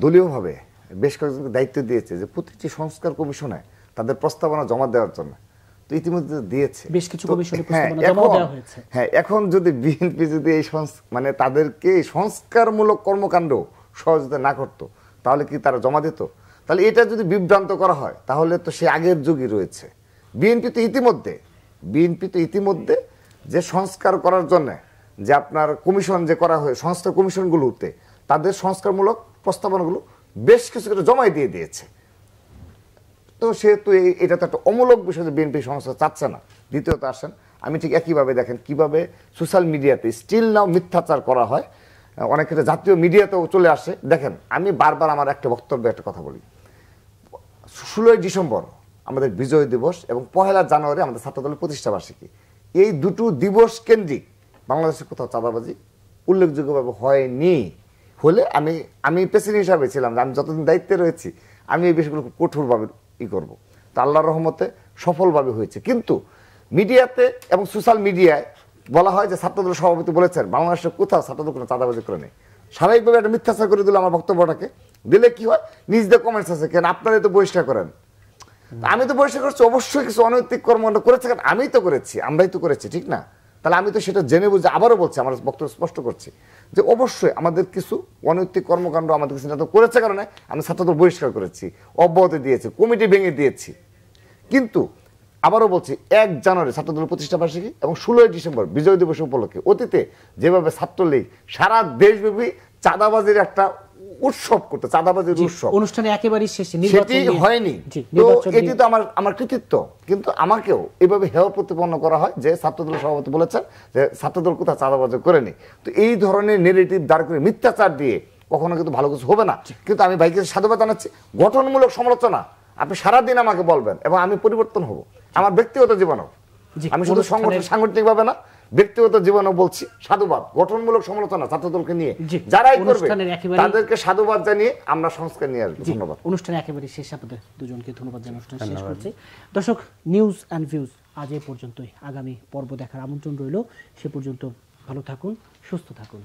দলীয়ভাবে বেশ কয়েকজনকে দায়িত্ব দিয়েছে যে প্রতিটি সংস্কার কমিশনে তাদের প্রস্তাবনা জমা দেওয়ার জন্য। তো ইতিমধ্যে দিয়েছে বেশ কিছু কমিশনে প্রস্তাবনা জমা দেওয়া হয়েছে। হ্যাঁ, এখন যদি বিএনপি যদি এই মানে তাদেরকে সংস্কারমূলক কর্মকাণ্ড সহযোগিতা না করত, তাহলে কি তারা জমা দিত? তাহলে এটা যদি বিভ্রান্ত করা হয়, তাহলে তো সে আগের যুগই রয়েছে। বিএনপি তো ইতিমধ্যে যে সংস্কার করার জন্য যে আপনার কমিশন যে করা হয়, সংস্কার কমিশনগুলোতে তাদের সংস্কারমূলক প্রস্তাবনাগুলো বেশ কিছু জমাই দিয়ে দিয়েছে। তো সেহেতু এটা তো একটা অমূলক বিষয় যে বিএনপি সংস্কার চাচ্ছে না। দ্বিতীয়ত আসেন, আমি ঠিক একইভাবে দেখেন কিভাবে সোশ্যাল মিডিয়াতে স্টিল নাও মিথ্যাচার করা হয়, অনেক ক্ষেত্রে জাতীয় মিডিয়াতেও চলে আসে। দেখেন, আমি বারবার আমার একটা বক্তব্যে একটা কথা বলি, 16ই ডিসেম্বর আমাদের বিজয় দিবস এবং 1 জানুয়ারি আমাদের ছাত্রদলের প্রতিষ্ঠাবার্ষিকী। এই দুটো দিবস কেন্দ্রিক বাংলাদেশে কোথাও চাঁদাবাজি উল্লেখযোগ্যভাবে হয়নি। হলে আমি প্রেসিডেন্ট হিসাবে ছিলাম, আমি যতদিন দায়িত্বে রয়েছি আমি এই বিষয়গুলো খুব কঠোরভাবে করব। তা আল্লাহর রহমতে সফলভাবে হয়েছে। কিন্তু মিডিয়াতে এবং সোশ্যাল মিডিয়ায় বলা হয় যে ছাত্রদলের সভাপতি বলেছেন বাংলাদেশের কোথাও ছাত্রদল কোনো চাঁদাবাজি করে নেই। স্বাভাবিকভাবে একটা মিথ্যাচার করে দিল আমার বক্তব্যটাকে। দিলে কি হয়, নিজদের কমেন্টস আছে, কেন আপনারাই তো বহিষ্কার করেন। আমি তো বহিষ্কার করছি, অবশ্যই কিছু অনৈতিক কর্মকাণ্ড করেছে, কারণ আমি তো করেছি, আমরাই তো করেছি, ঠিক না? তাহলে আমি তো সেটা জেনে বুঝে আবারও বলছি, আমার বক্তব্য স্পষ্ট করছি যে অবশ্যই আমাদের কিছু অনৈতিক কর্মকাণ্ড আমাদের কিছু নেতা করেছে, কারণে আমি ছাত্রদল বহিষ্কার করেছি, অব্যাহতি দিয়েছি, কমিটি ভেঙে দিয়েছি। কিন্তু আবারও বলছি, 1 জানুয়ারি ছাত্রদলের প্রতিষ্ঠাবার্ষিকী এবং 16ই ডিসেম্বর বিজয় দিবস উপলক্ষে অতীতে যেভাবে ছাত্রলীগ সারা দেশব্যাপী চাঁদাবাজির একটা উৎসব করতে, চাঁদাবাজির উৎসব অনুষ্ঠানে একেবারে শেষে সেটি হয়নি। জি, তো নির্বাচন এটি তো আমার কৃতিত্ব, কিন্তু আমাকেও এভাবে হেয় প্রতিপন্ন করা হয় যে ছাত্রদল সভাপতি বলেছেন যে ছাত্রদল কোথাও চাঁদাবাজি করেনি। তো এই ধরনের নেগেটিভ দাঁড় করে মিথ্যাচার দিয়ে কখনো কিন্তু ভালো কিছু হবে না। কিন্তু আমি ভাইকে সাধুবাদ জানাচ্ছি, গঠনমূলক সমালোচনা আপনি সারাদিন আমাকে বলবেন এবং আমি পরিবর্তন হব আমার ব্যক্তিগত জীবনেও। জি, আমি শুধু সাংগঠনিক ভাবে না, ব্যক্তিগত জীবনেও বলছি সাধুবাদ, গঠনমূলক সমালোচনা ছাত্রদলকে নিয়ে জি, যারাই করবে অনুষ্ঠানের একেবারে তাদেরকে সাধুবাদ জানিয়ে আমরা সংস্কার নিয়ে আসবো। ধন্যবাদ। অনুষ্ঠানে একেবারে শেষ, আপনাদের দুজনকে ধন্যবাদ জানিয়ে অনুষ্ঠান শেষ করছি। দর্শক, নিউজ অ্যান্ড ভিউজ আজ এই পর্যন্তই। আগামী পর্ব দেখার আমন্ত্রণ রইল। সে পর্যন্ত ভালো থাকুন, সুস্থ থাকুন।